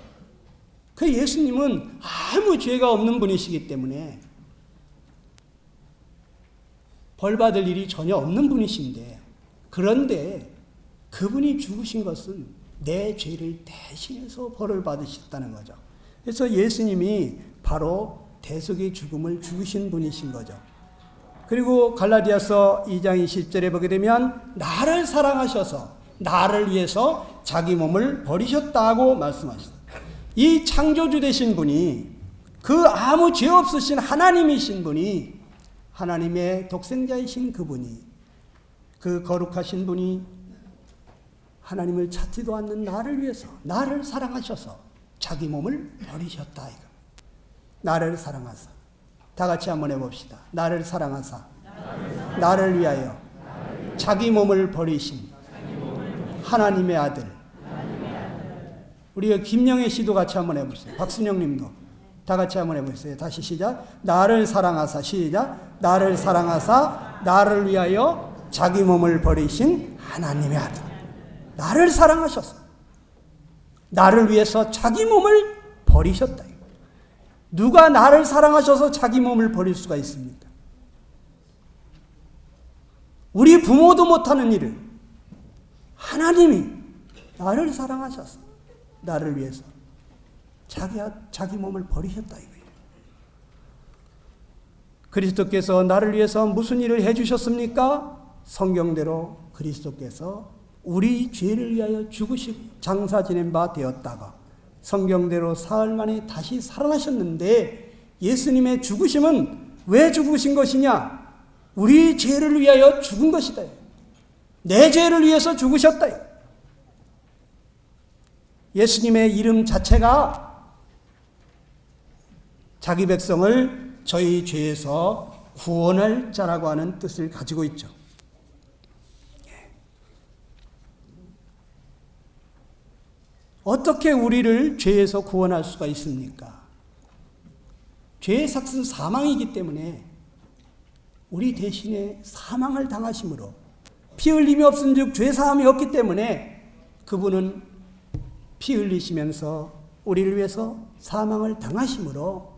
그 예수님은 아무 죄가 없는 분이시기 때문에 벌 받을 일이 전혀 없는 분이신데, 그런데 그분이 죽으신 것은 내 죄를 대신해서 벌을 받으셨다는 거죠. 그래서 예수님이 바로 대속의 죽음을 죽으신 분이신 거죠. 그리고 갈라디아서 2장 20절에 보게 되면 나를 사랑하셔서 나를 위해서 자기 몸을 버리셨다고 말씀하셨습니다. 이 창조주 되신 분이, 그 아무 죄 없으신 하나님이신 분이, 하나님의 독생자이신 그분이, 그 거룩하신 분이 하나님을 찾지도 않는 나를 위해서, 나를 사랑하셔서 자기 몸을 버리셨다. 이거. 나를 사랑하사. 다 같이 한번 해봅시다. 나를 사랑하사. 나를 위하여 자기 몸을 버리신 하나님의 아들. 우리가 김영애 씨도 같이 한번 해보세요. 박순영 님도 다 같이 한번 해보세요. 다시 시작. 나를 사랑하사. 시작. 나를 사랑하사 나를 위하여 자기 몸을 버리신 하나님의 아들. 나를 사랑하셔서 나를 위해서 자기 몸을 버리셨다. 누가 나를 사랑하셔서 자기 몸을 버릴 수가 있습니까? 우리 부모도 못하는 일을 하나님이 나를 사랑하셔서 나를 위해서 자기 몸을 버리셨다 이거예요. 그리스도께서 나를 위해서 무슨 일을 해주셨습니까? 성경대로 그리스도께서 우리 죄를 위하여 죽으시고 장사 지낸 바 되었다가 성경대로 사흘 만에 다시 살아나셨는데, 예수님의 죽으심은 왜 죽으신 것이냐? 우리 죄를 위하여 죽은 것이다. 내 죄를 위해서 죽으셨다. 예수님의 이름 자체가 자기 백성을 저희 죄에서 구원할 자라고 하는 뜻을 가지고 있죠. 어떻게 우리를 죄에서 구원할 수가 있습니까? 죄의 삭은 사망이기 때문에 우리 대신에 사망을 당하심으로, 피 흘림이 없은즉 죄 사함이 없기 때문에 그분은 피 흘리시면서 우리를 위해서 사망을 당하심으로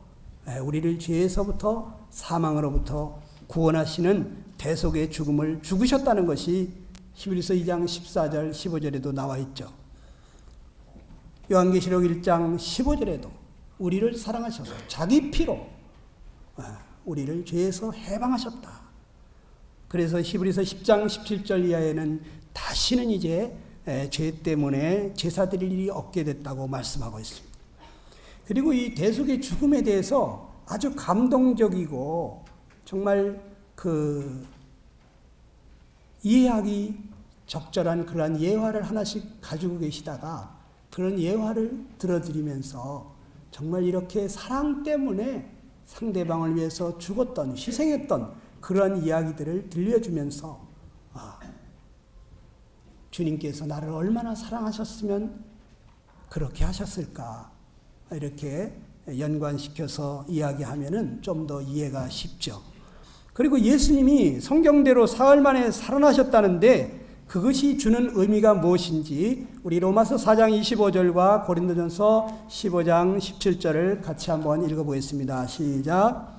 우리를 죄에서부터 사망으로부터 구원하시는 대속의 죽음을 죽으셨다는 것이 히브리서 2장 14절 15절에도 나와 있죠. 요한계시록 1장 15절에도 우리를 사랑하셔서 자기 피로 우리를 죄에서 해방하셨다. 그래서 히브리서 10장 17절 이하에는 다시는 이제 죄 때문에 제사 드릴 일이 없게 됐다고 말씀하고 있습니다. 그리고 이 대속의 죽음에 대해서 아주 감동적이고 정말 이해하기 적절한 그러한 예화를 하나씩 가지고 계시다가 그런 예화를 들어드리면서 정말 이렇게 사랑 때문에 상대방을 위해서 죽었던, 희생했던 그러한 이야기들을 들려주면서 주님께서 나를 얼마나 사랑하셨으면 그렇게 하셨을까 이렇게 연관시켜서 이야기하면은 좀 더 이해가 쉽죠. 그리고 예수님이 성경대로 사흘 만에 살아나셨다는데 그것이 주는 의미가 무엇인지 우리 로마서 4장 25절과 고린도전서 15장 17절을 같이 한번 읽어보겠습니다. 시작.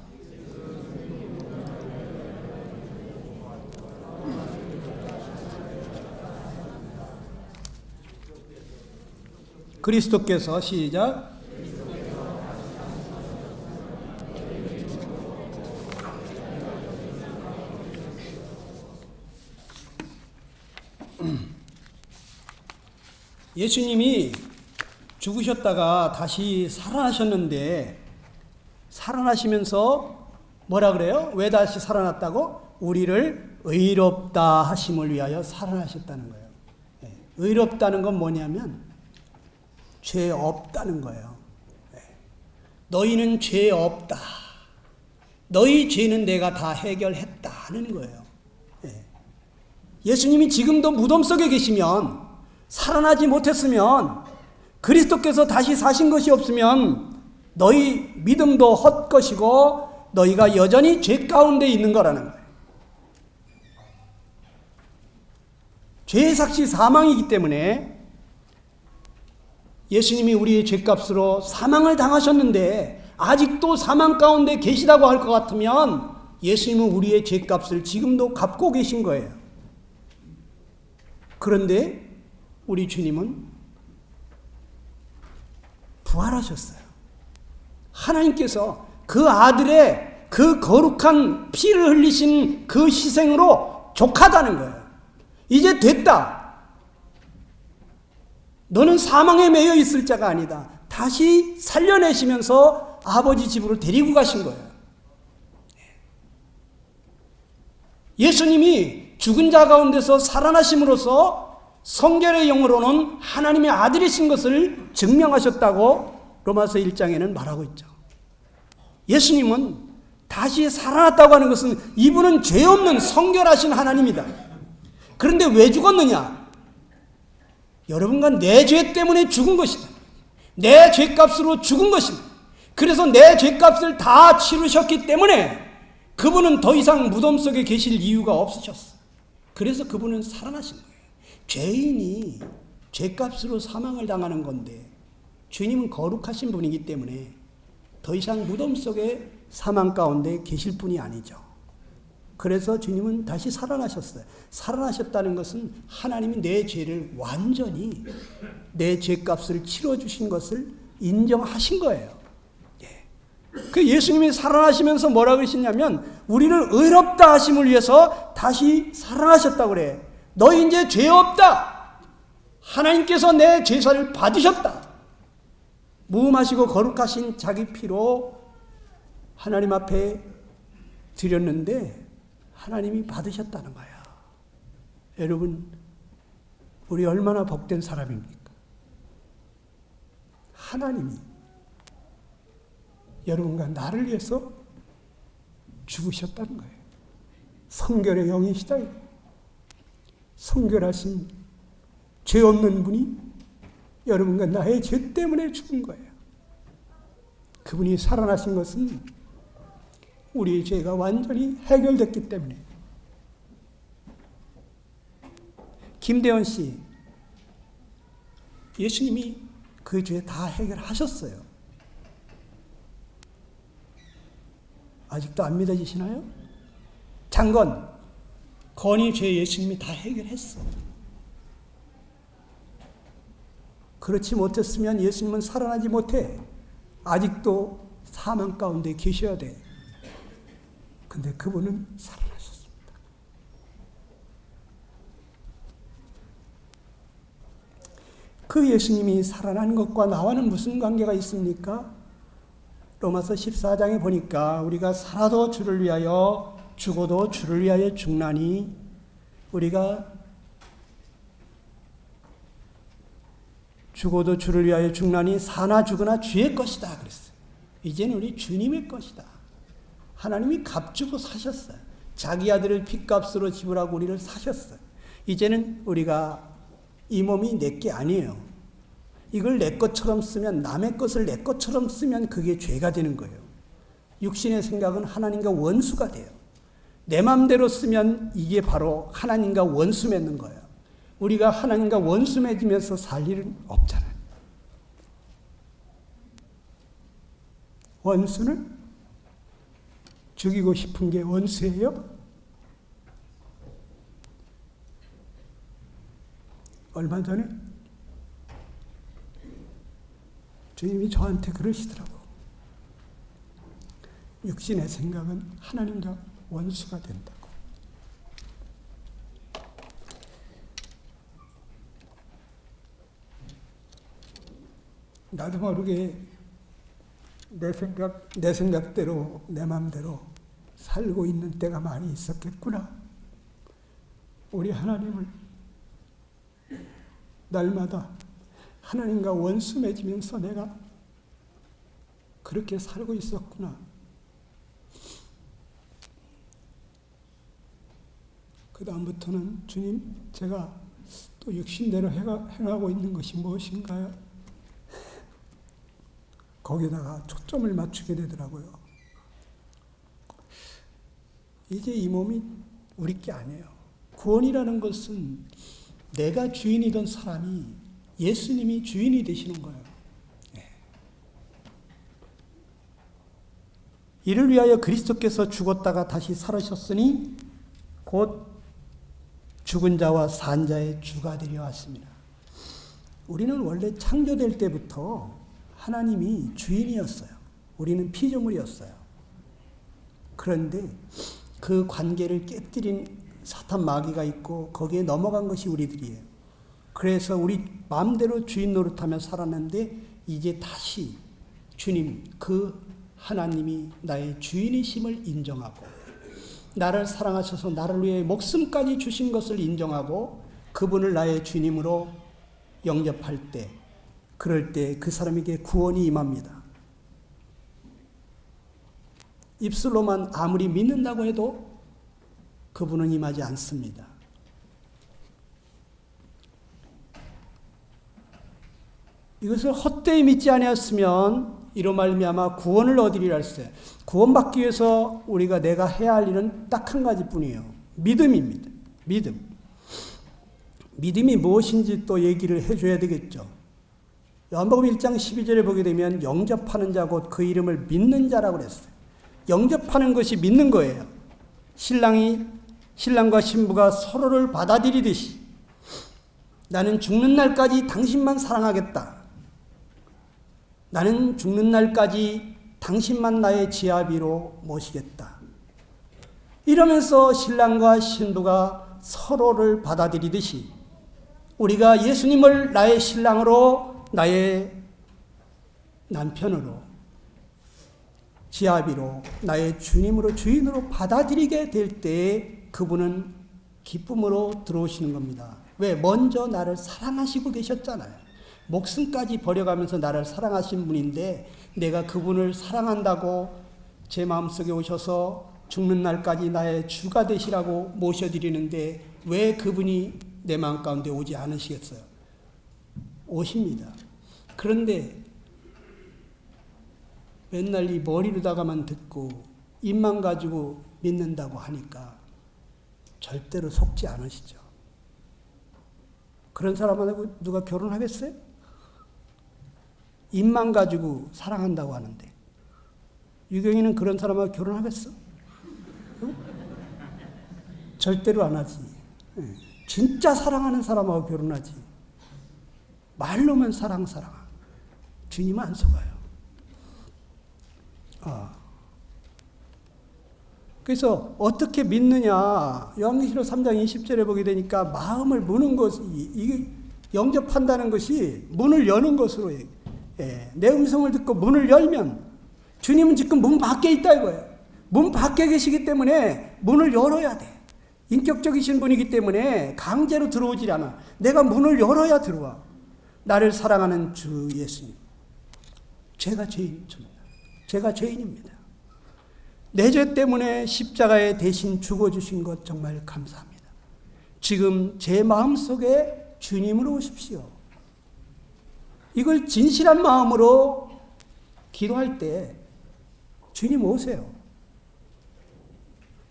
그리스도께서 시작. 예수님이 죽으셨다가 다시 살아나셨는데 살아나시면서 뭐라 그래요? 왜 다시 살아났다고? 우리를 의롭다 하심을 위하여 살아나셨다는 거예요. 의롭다는 건 뭐냐면 죄 없다는 거예요. 너희는 죄 없다. 너희 죄는 내가 다 해결했다는 거예요. 예수님이 지금도 무덤 속에 계시면 살아나지 못했으면 그리스도께서 다시 사신 것이 없으면 너희 믿음도 헛것이고 너희가 여전히 죄 가운데 있는 거라는 거예요. 죄의 삭시 사망이기 때문에 예수님이 우리의 죄값으로 사망을 당하셨는데 아직도 사망 가운데 계시다고 할 것 같으면 예수님은 우리의 죄값을 지금도 갚고 계신 거예요. 그런데 우리 주님은 부활하셨어요. 하나님께서 그 아들의 그 거룩한 피를 흘리신 그 희생으로 족하다는 거예요. 이제 됐다. 너는 사망에 매여 있을 자가 아니다. 다시 살려내시면서 아버지 집으로 데리고 가신 거예요. 예수님이 죽은 자 가운데서 살아나심으로써 성결의 영으로는 하나님의 아들이신 것을 증명하셨다고 로마서 1장에는 말하고 있죠. 예수님은 다시 살아났다고 하는 것은 이분은 죄 없는 성결하신 하나님이다. 그런데 왜 죽었느냐? 여러분과 내 죄 때문에 죽은 것이다. 내 죄값으로 죽은 것이다. 그래서 내 죄값을 다 치르셨기 때문에 그분은 더 이상 무덤 속에 계실 이유가 없으셨어. 그래서 그분은 살아나신 거예요. 죄인이 죄값으로 사망을 당하는 건데 주님은 거룩하신 분이기 때문에 더 이상 무덤 속에 사망 가운데 계실 분이 아니죠. 그래서 주님은 다시 살아나셨어요. 살아나셨다는 것은 하나님이 내 죄를 완전히 내 죄값을 치러주신 것을 인정하신 거예요. 그 예수님이 살아나시면서 뭐라 그러시냐면 우리를 의롭다 하심을 위해서 다시 살아나셨다고 그래. 너희 이제 죄 없다. 하나님께서 내 제사를 받으셨다. 무음하시고 거룩하신 자기 피로 하나님 앞에 드렸는데 하나님이 받으셨다는 거야. 여러분, 우리 얼마나 복된 사람입니까? 하나님이 여러분과 나를 위해서 죽으셨다는 거예요. 성결의 영이시다. 성결하신 죄 없는 분이 여러분과 나의 죄 때문에 죽은 거예요. 그분이 살아나신 것은 우리의 죄가 완전히 해결됐기 때문에. 김대원 씨, 예수님이 그 죄 다 해결하셨어요. 아직도 안 믿어지시나요? 장건, 건이 죄 예수님이 다 해결했어. 그렇지 못했으면 예수님은 살아나지 못해. 아직도 사망 가운데 계셔야 돼. 근데 그분은 살아나셨습니다. 그 예수님이 살아난 것과 나와는 무슨 관계가 있습니까? 로마서 14장에 보니까 우리가 살아도 주를 위하여 죽어도 주를 위하여 죽나니 우리가 죽어도 주를 위하여 죽나니 사나 죽으나 주의 것이다 그랬어요. 이제는 우리 주님의 것이다. 하나님이 값주고 사셨어요. 자기 아들을 핏값으로 지불하고 우리를 사셨어요. 이제는 우리가 이 몸이 내 게 아니에요. 이걸 내 것처럼 쓰면, 남의 것을 내 것처럼 쓰면 그게 죄가 되는 거예요. 육신의 생각은 하나님과 원수가 돼요. 내 마음대로 쓰면 이게 바로 하나님과 원수 맺는 거예요. 우리가 하나님과 원수 맺으면서 살 일은 없잖아요. 원수는 죽이고 싶은 게 원수예요? 얼마 전에 주님이 저한테 그러시더라고. 육신의 생각은 하나님과 원수가 된다고. 나도 모르게 내 생각대로, 내 마음대로 살고 있는 때가 많이 있었겠구나. 우리 하나님을 날마다 하나님과 원수 맺으면서 내가 그렇게 살고 있었구나. 그 다음부터는 주님, 제가 또 육신대로 행하고 있는 것이 무엇인가요? 거기다가 초점을 맞추게 되더라고요. 이제 이 몸이 우리 게 아니에요. 구원이라는 것은 내가 주인이던 사람이 예수님이 주인이 되시는 거예요. 이를 위하여 그리스도께서 죽었다가 다시 살으셨으니 곧 죽은 자와 산 자의 주가 되려 왔습니다. 우리는 원래 창조될 때부터 하나님이 주인이었어요. 우리는 피조물이었어요. 그런데 그 관계를 깨뜨린 사탄 마귀가 있고 거기에 넘어간 것이 우리들이에요. 그래서 우리 마음대로 주인 노릇하며 살았는데 이제 다시 주님, 그 하나님이 나의 주인이심을 인정하고 나를 사랑하셔서 나를 위해 목숨까지 주신 것을 인정하고 그분을 나의 주님으로 영접할 때, 그럴 때 그 사람에게 구원이 임합니다. 입술로만 아무리 믿는다고 해도 그분은 임하지 않습니다. 이것을 헛되이 믿지 아니었으면 이로 말미암아 구원을 얻으리라 했어요. 구원받기 위해서 우리가 내가 해야 할 일은 딱 한 가지뿐이에요. 믿음입니다. 믿음. 믿음이 무엇인지 또 얘기를 해줘야 되겠죠. 요한복음 1장 12절에 보게 되면 영접하는 자 곧 그 이름을 믿는 자라고 그랬어요. 영접하는 것이 믿는 거예요. 신랑과 신부가 서로를 받아들이듯이 나는 죽는 날까지 당신만 사랑하겠다. 나는 죽는 날까지 당신만 나의 지아비로 모시겠다. 이러면서 신랑과 신부가 서로를 받아들이듯이 우리가 예수님을 나의 신랑으로, 나의 남편으로, 지아비로, 나의 주님으로, 주인으로 받아들이게 될 때 그분은 기쁨으로 들어오시는 겁니다. 왜? 먼저 나를 사랑하시고 계셨잖아요. 목숨까지 버려가면서 나를 사랑하신 분인데 내가 그분을 사랑한다고 제 마음속에 오셔서 죽는 날까지 나의 주가 되시라고 모셔드리는데 왜 그분이 내 마음 가운데 오지 않으시겠어요? 오십니다. 그런데 맨날 이 머리로다가만 듣고 입만 가지고 믿는다고 하니까 절대로 속지 않으시죠. 그런 사람하고 누가 결혼하겠어요? 입만 가지고 사랑한다고 하는데 유경이는 그런 사람하고 결혼하겠어? 응? 절대로 안 하지. 진짜 사랑하는 사람하고 결혼하지. 말로만 사랑. 주님은 안 속아요. 그래서 어떻게 믿느냐. 요한계시록 3장 20절에 보게 되니까 마음을 무는 것이 이게 영접한다는 것이 문을 여는 것으로 내 음성을 듣고 문을 열면 주님은 지금 문 밖에 있다 이거예요. 문 밖에 계시기 때문에 문을 열어야 돼. 인격적이신 분이기 때문에 강제로 들어오질 않아. 내가 문을 열어야 들어와. 나를 사랑하는 주 예수님. 제가 죄인입니다. 내 죄 때문에 십자가에 대신 죽어주신 것 정말 감사합니다. 지금 제 마음속에 주님으로 오십시오. 이걸 진실한 마음으로 기도할 때 주님 오세요.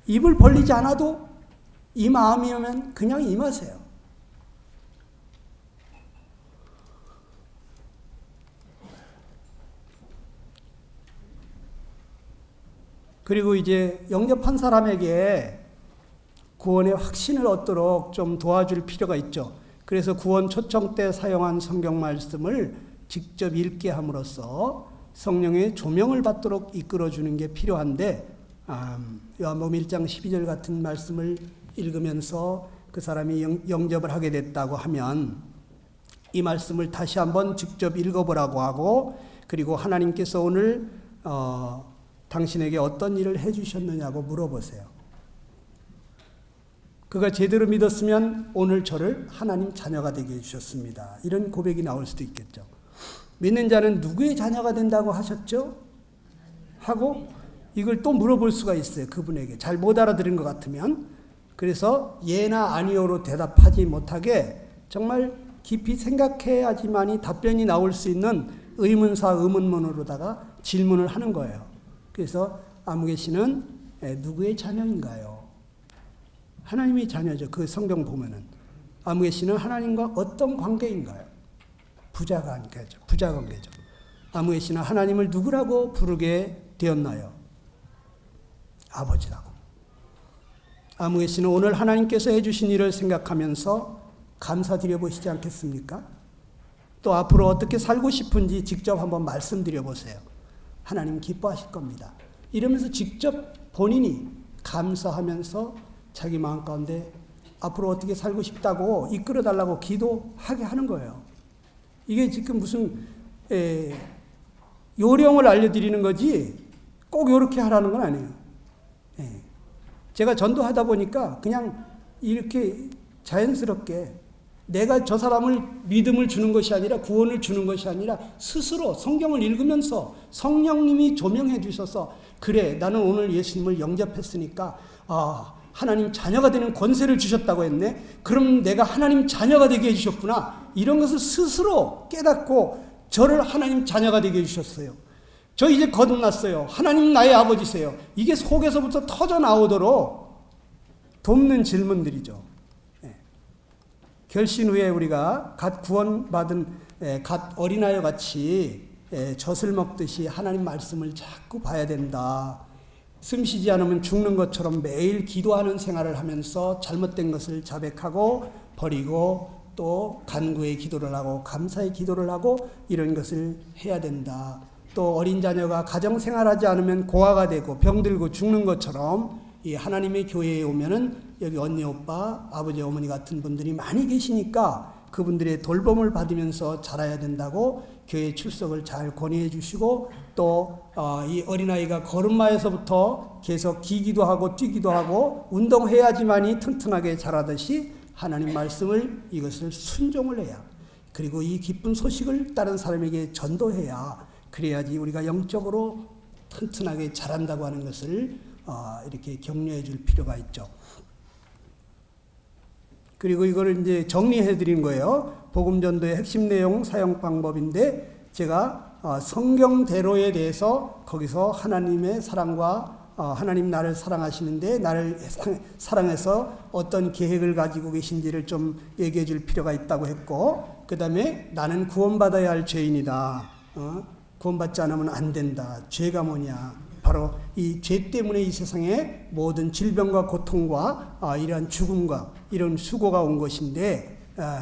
입을 벌리지 않아도 이 마음이면 그냥 임하세요. 그리고 이제 영접한 사람에게 구원의 확신을 얻도록 좀 도와줄 필요가 있죠. 그래서 구원 초청 때 사용한 성경 말씀을 직접 읽게 함으로써 성령의 조명을 받도록 이끌어주는 게 필요한데, 요한복음 1장 12절 같은 말씀을 읽으면서 그 사람이 영접을 하게 됐다고 하면 이 말씀을 다시 한번 직접 읽어보라고 하고, 그리고 하나님께서 오늘 당신에게 어떤 일을 해주셨느냐고 물어보세요. 그가 제대로 믿었으면 오늘 저를 하나님 자녀가 되게 해주셨습니다. 이런 고백이 나올 수도 있겠죠. 믿는 자는 누구의 자녀가 된다고 하셨죠? 하고 이걸 또 물어볼 수가 있어요. 그분에게 잘 못 알아들은 것 같으면. 그래서 예나 아니오로 대답하지 못하게 정말 깊이 생각해야지만이 답변이 나올 수 있는 의문사 의문문으로다가 질문을 하는 거예요. 그래서 아무개 씨는 누구의 자녀인가요? 하나님의 자녀죠. 그 성경 보면은 아무개 씨는 하나님과 어떤 관계인가요? 부자 관계죠. 부자 관계죠. 아무개 씨는 하나님을 누구라고 부르게 되었나요? 아버지라고. 아무개 씨는 오늘 하나님께서 해주신 일을 생각하면서 감사드려 보시지 않겠습니까? 또 앞으로 어떻게 살고 싶은지 직접 한번 말씀드려 보세요. 하나님 기뻐하실 겁니다. 이러면서 직접 본인이 감사하면서 자기 마음 가운데 앞으로 어떻게 살고 싶다고 이끌어달라고 기도하게 하는 거예요. 이게 지금 무슨 요령을 알려드리는 거지 꼭 이렇게 하라는 건 아니에요. 제가 전도하다 보니까 그냥 이렇게 자연스럽게 내가 저 사람을 믿음을 주는 것이 아니라 구원을 주는 것이 아니라 스스로 성경을 읽으면서 성령님이 조명해 주셔서 그래 나는 오늘 예수님을 영접했으니까 하나님 자녀가 되는 권세를 주셨다고 했네. 그럼 내가 하나님 자녀가 되게 해주셨구나. 이런 것을 스스로 깨닫고 저를 하나님 자녀가 되게 해주셨어요. 저 이제 거듭났어요. 하나님 나의 아버지세요. 이게 속에서부터 터져 나오도록 돕는 질문들이죠. 결신 후에 우리가 갓 구원받은 갓 어린아이와 같이 젖을 먹듯이 하나님 말씀을 자꾸 봐야 된다. 숨쉬지 않으면 죽는 것처럼 매일 기도하는 생활을 하면서 잘못된 것을 자백하고 버리고 또 간구의 기도를 하고 감사의 기도를 하고 이런 것을 해야 된다. 또 어린 자녀가 가정생활하지 않으면 고아가 되고 병들고 죽는 것처럼 이 하나님의 교회에 오면은 여기 언니 오빠 아버지 어머니 같은 분들이 많이 계시니까 그분들의 돌봄을 받으면서 자라야 된다고 교회 출석을 잘 권유해 주시고 또 이 어린아이가 걸음마에서부터 계속 기기도 하고 뛰기도 하고 운동해야지만이 튼튼하게 자라듯이 하나님 말씀을 이것을 순종을 해야 그리고 이 기쁜 소식을 다른 사람에게 전도해야 그래야지 우리가 영적으로 튼튼하게 자란다고 하는 것을 이렇게 격려해 줄 필요가 있죠. 그리고 이거를 이제 정리해 드린 거예요. 복음 전도의 핵심 내용 사용 방법인데 제가 성경대로에 대해서 거기서 하나님의 사랑과 하나님 나를 사랑하시는데 나를 사랑해서 어떤 계획을 가지고 계신지를 좀 얘기해 줄 필요가 있다고 했고 그 다음에 나는 구원받아야 할 죄인이다. 구원받지 않으면 안 된다. 죄가 뭐냐. 바로 이 죄 때문에 이 세상에 모든 질병과 고통과 이러한 죽음과 이런 수고가 온 것인데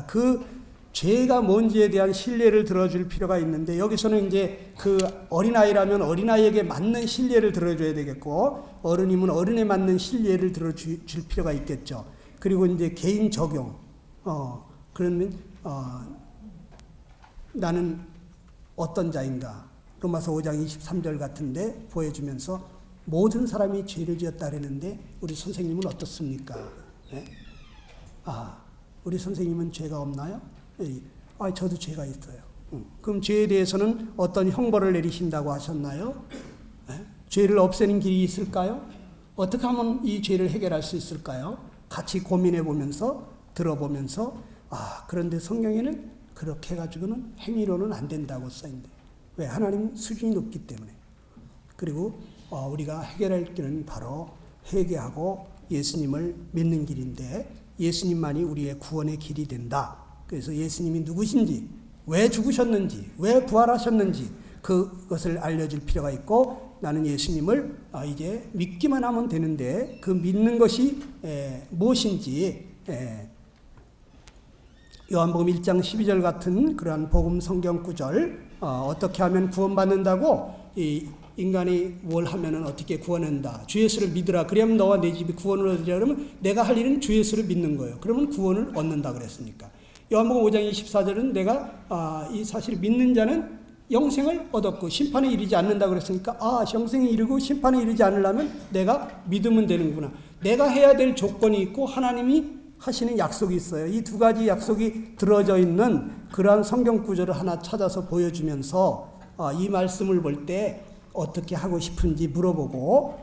그 죄가 뭔지에 대한 신뢰를 들어줄 필요가 있는데 여기서는 이제 그 어린아이라면 어린아이에게 맞는 신뢰를 들어줘야 되겠고 어른이면 어른에 맞는 신뢰를 들어줄 필요가 있겠죠. 그리고 이제 개인 적용 그러면 나는 어떤 자인가 로마서 5장 23절 같은데 보여주면서 모든 사람이 죄를 지었다 그랬는데 우리 선생님은 어떻습니까? 네? 우리 선생님은 죄가 없나요? 네. 저도 죄가 있어요. 그럼 죄에 대해서는 어떤 형벌을 내리신다고 하셨나요? 네? 죄를 없애는 길이 있을까요? 어떻게 하면 이 죄를 해결할 수 있을까요? 같이 고민해 보면서 들어보면서 그런데 성경에는 그렇게 해가지고는 행위로는 안 된다고 써있는데 왜? 하나님 수준이 높기 때문에. 그리고 우리가 해결할 길은 바로 회개하고 예수님을 믿는 길인데 예수님만이 우리의 구원의 길이 된다. 그래서 예수님이 누구신지, 왜 죽으셨는지, 왜 부활하셨는지 그것을 알려줄 필요가 있고 나는 예수님을 이제 믿기만 하면 되는데 그 믿는 것이 무엇인지 요한복음 1장 12절 같은 그러한 복음 성경 구절 어떻게 하면 구원받는다고 이 인간이 뭘 하면은 어떻게 구원한다. 주 예수를 믿으라. 그러면 너와 내 집이 구원을 얻으리라. 그러면 내가 할 일은 주 예수를 믿는 거예요. 그러면 구원을 얻는다 그랬으니까. 요한복음 5장 24절은 내가 이 사실을 믿는 자는 영생을 얻었고 심판에 이르지 않는다 그랬으니까 영생에 이르고 심판에 이르지 않으려면 내가 믿으면 되는구나. 내가 해야 될 조건이 있고 하나님이 하시는 약속이 있어요. 이 두 가지 약속이 들어져 있는 그러한 성경 구절을 하나 찾아서 보여주면서 이 말씀을 볼 때 어떻게 하고 싶은지 물어보고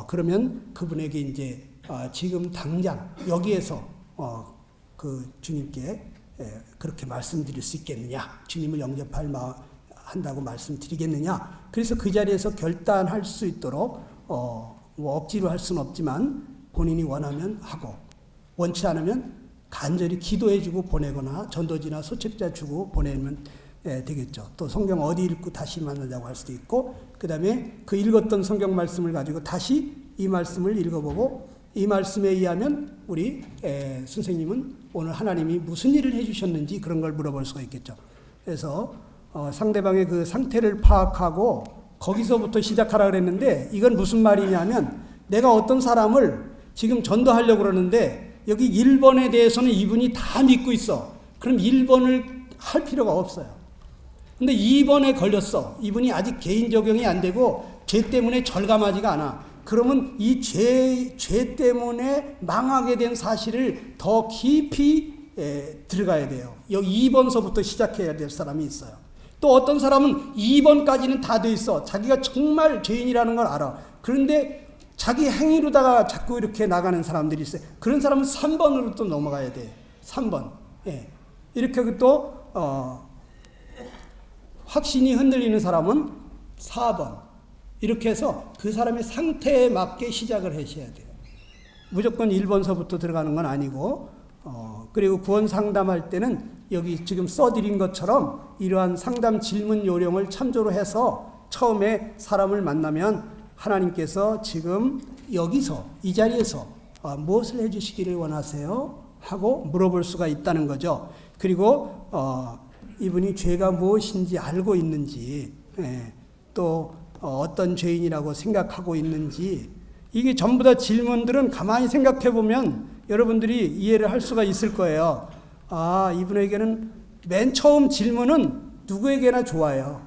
그러면 그분에게 이제 지금 당장 여기에서 그 주님께 그렇게 말씀드릴 수 있겠느냐, 주님을 영접한다고 말씀드리겠느냐. 그래서 그 자리에서 결단할 수 있도록 뭐 억지로 할 수는 없지만 본인이 원하면 하고 원치 않으면 간절히 기도해주고 보내거나 전도지나 소책자 주고 보내면 되겠죠. 또 성경 어디 읽고 다시 만나자고 할 수도 있고 그 다음에 그 읽었던 성경 말씀을 가지고 다시 이 말씀을 읽어보고 이 말씀에 의하면 우리 선생님은 오늘 하나님이 무슨 일을 해주셨는지 그런 걸 물어볼 수가 있겠죠. 그래서 상대방의 그 상태를 파악하고 거기서부터 시작하라 그랬는데 이건 무슨 말이냐면 내가 어떤 사람을 지금 전도하려고 그러는데 여기 1번에 대해서는 이분이 다 믿고 있어. 그럼 1번을 할 필요가 없어요. 근데 2번에 걸렸어. 이분이 아직 개인 적용이 안 되고 죄 때문에 절감하지가 않아. 그러면 이 죄 때문에 망하게 된 사실을 더 깊이 들어가야 돼요. 여기 2번서부터 시작해야 될 사람이 있어요. 또 어떤 사람은 2번까지는 다 돼 있어. 자기가 정말 죄인이라는 걸 알아. 그런데 자기 행위로다가 자꾸 이렇게 나가는 사람들이 있어요. 그런 사람은 3번으로 또 넘어가야 돼. 3번. 이렇게 또 확신이 흔들리는 사람은 4번. 이렇게 해서 그 사람의 상태에 맞게 시작을 하셔야 돼요. 무조건 1번서부터 들어가는 건 아니고 그리고 구원 상담할 때는 여기 지금 써드린 것처럼 이러한 상담 질문 요령을 참조로 해서 처음에 사람을 만나면 하나님께서 지금 여기서 이 자리에서 무엇을 해주시기를 원하세요? 하고 물어볼 수가 있다는 거죠. 그리고 이분이 죄가 무엇인지 알고 있는지 또 어떤 죄인이라고 생각하고 있는지 이게 전부 다 질문들은 가만히 생각해 보면 여러분들이 이해를 할 수가 있을 거예요. 이분에게는 맨 처음 질문은 누구에게나 좋아요.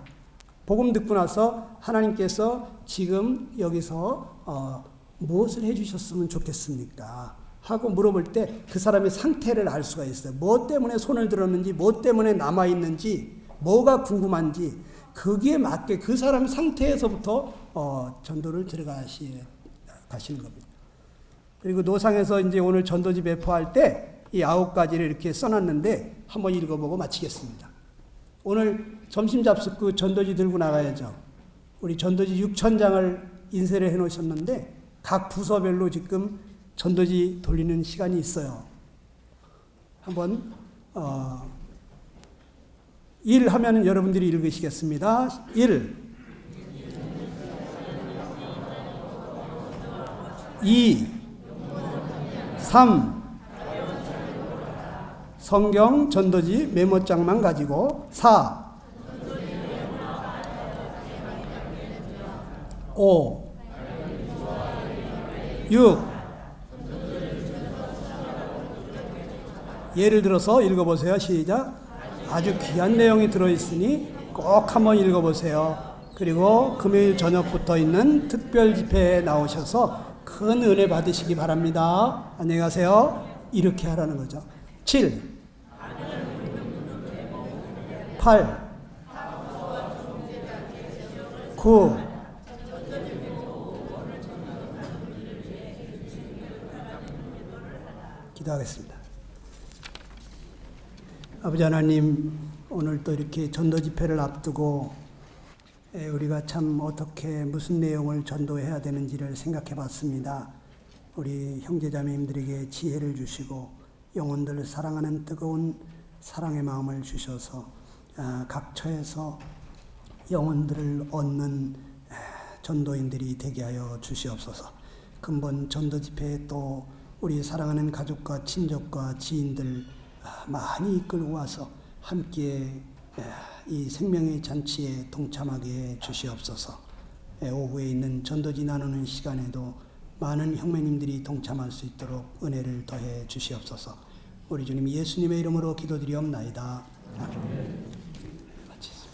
복음 듣고 나서 하나님께서 지금 여기서 무엇을 해주셨으면 좋겠습니까? 하고 물어볼 때 그 사람의 상태를 알 수가 있어요. 뭐 때문에 손을 들었는지, 뭐 때문에 남아있는지, 뭐가 궁금한지 거기에 맞게 그 사람 상태에서부터 전도를 가시는 겁니다. 그리고 노상에서 이제 오늘 전도지 배포할 때 이 9가지를 이렇게 써놨는데 한번 읽어보고 마치겠습니다. 오늘 점심 잡숫고 전도지 들고 나가야죠. 우리 전도지 6,000장을 인쇄를 해놓으셨는데 각 부서별로 지금 전도지 돌리는 시간이 있어요. 한번 1 하면 여러분들이 읽으시겠습니다. 1 2 3 성경 전도지 메모장만 가지고 4 5 6 예를 들어서 읽어보세요. 시작. 아주 귀한 내용이 들어있으니 꼭 한번 읽어보세요. 그리고 금요일 저녁부터 있는 특별 집회에 나오셔서 큰 은혜 받으시기 바랍니다. 안녕히 가세요. 이렇게 하라는 거죠. 7, 8, 9, 기도하겠습니다. 아버지 하나님, 오늘 또 이렇게 전도 집회를 앞두고 우리가 참 어떻게 무슨 내용을 전도해야 되는지를 생각해 봤습니다. 우리 형제자매님들에게 지혜를 주시고 영혼들을 사랑하는 뜨거운 사랑의 마음을 주셔서 각 처에서 영혼들을 얻는 전도인들이 되게 하여 주시옵소서. 근본 전도 집회에 또 우리 사랑하는 가족과 친족과 지인들 많이 이끌고 와서 함께 이 생명의 잔치에 동참하게 해 주시옵소서. 오후에 있는 전도지 나누는 시간에도 많은 형제님들이 동참할 수 있도록 은혜를 더해 주시옵소서. 우리 주님 예수님의 이름으로 기도드리옵나이다. 아멘. 마치겠습니다.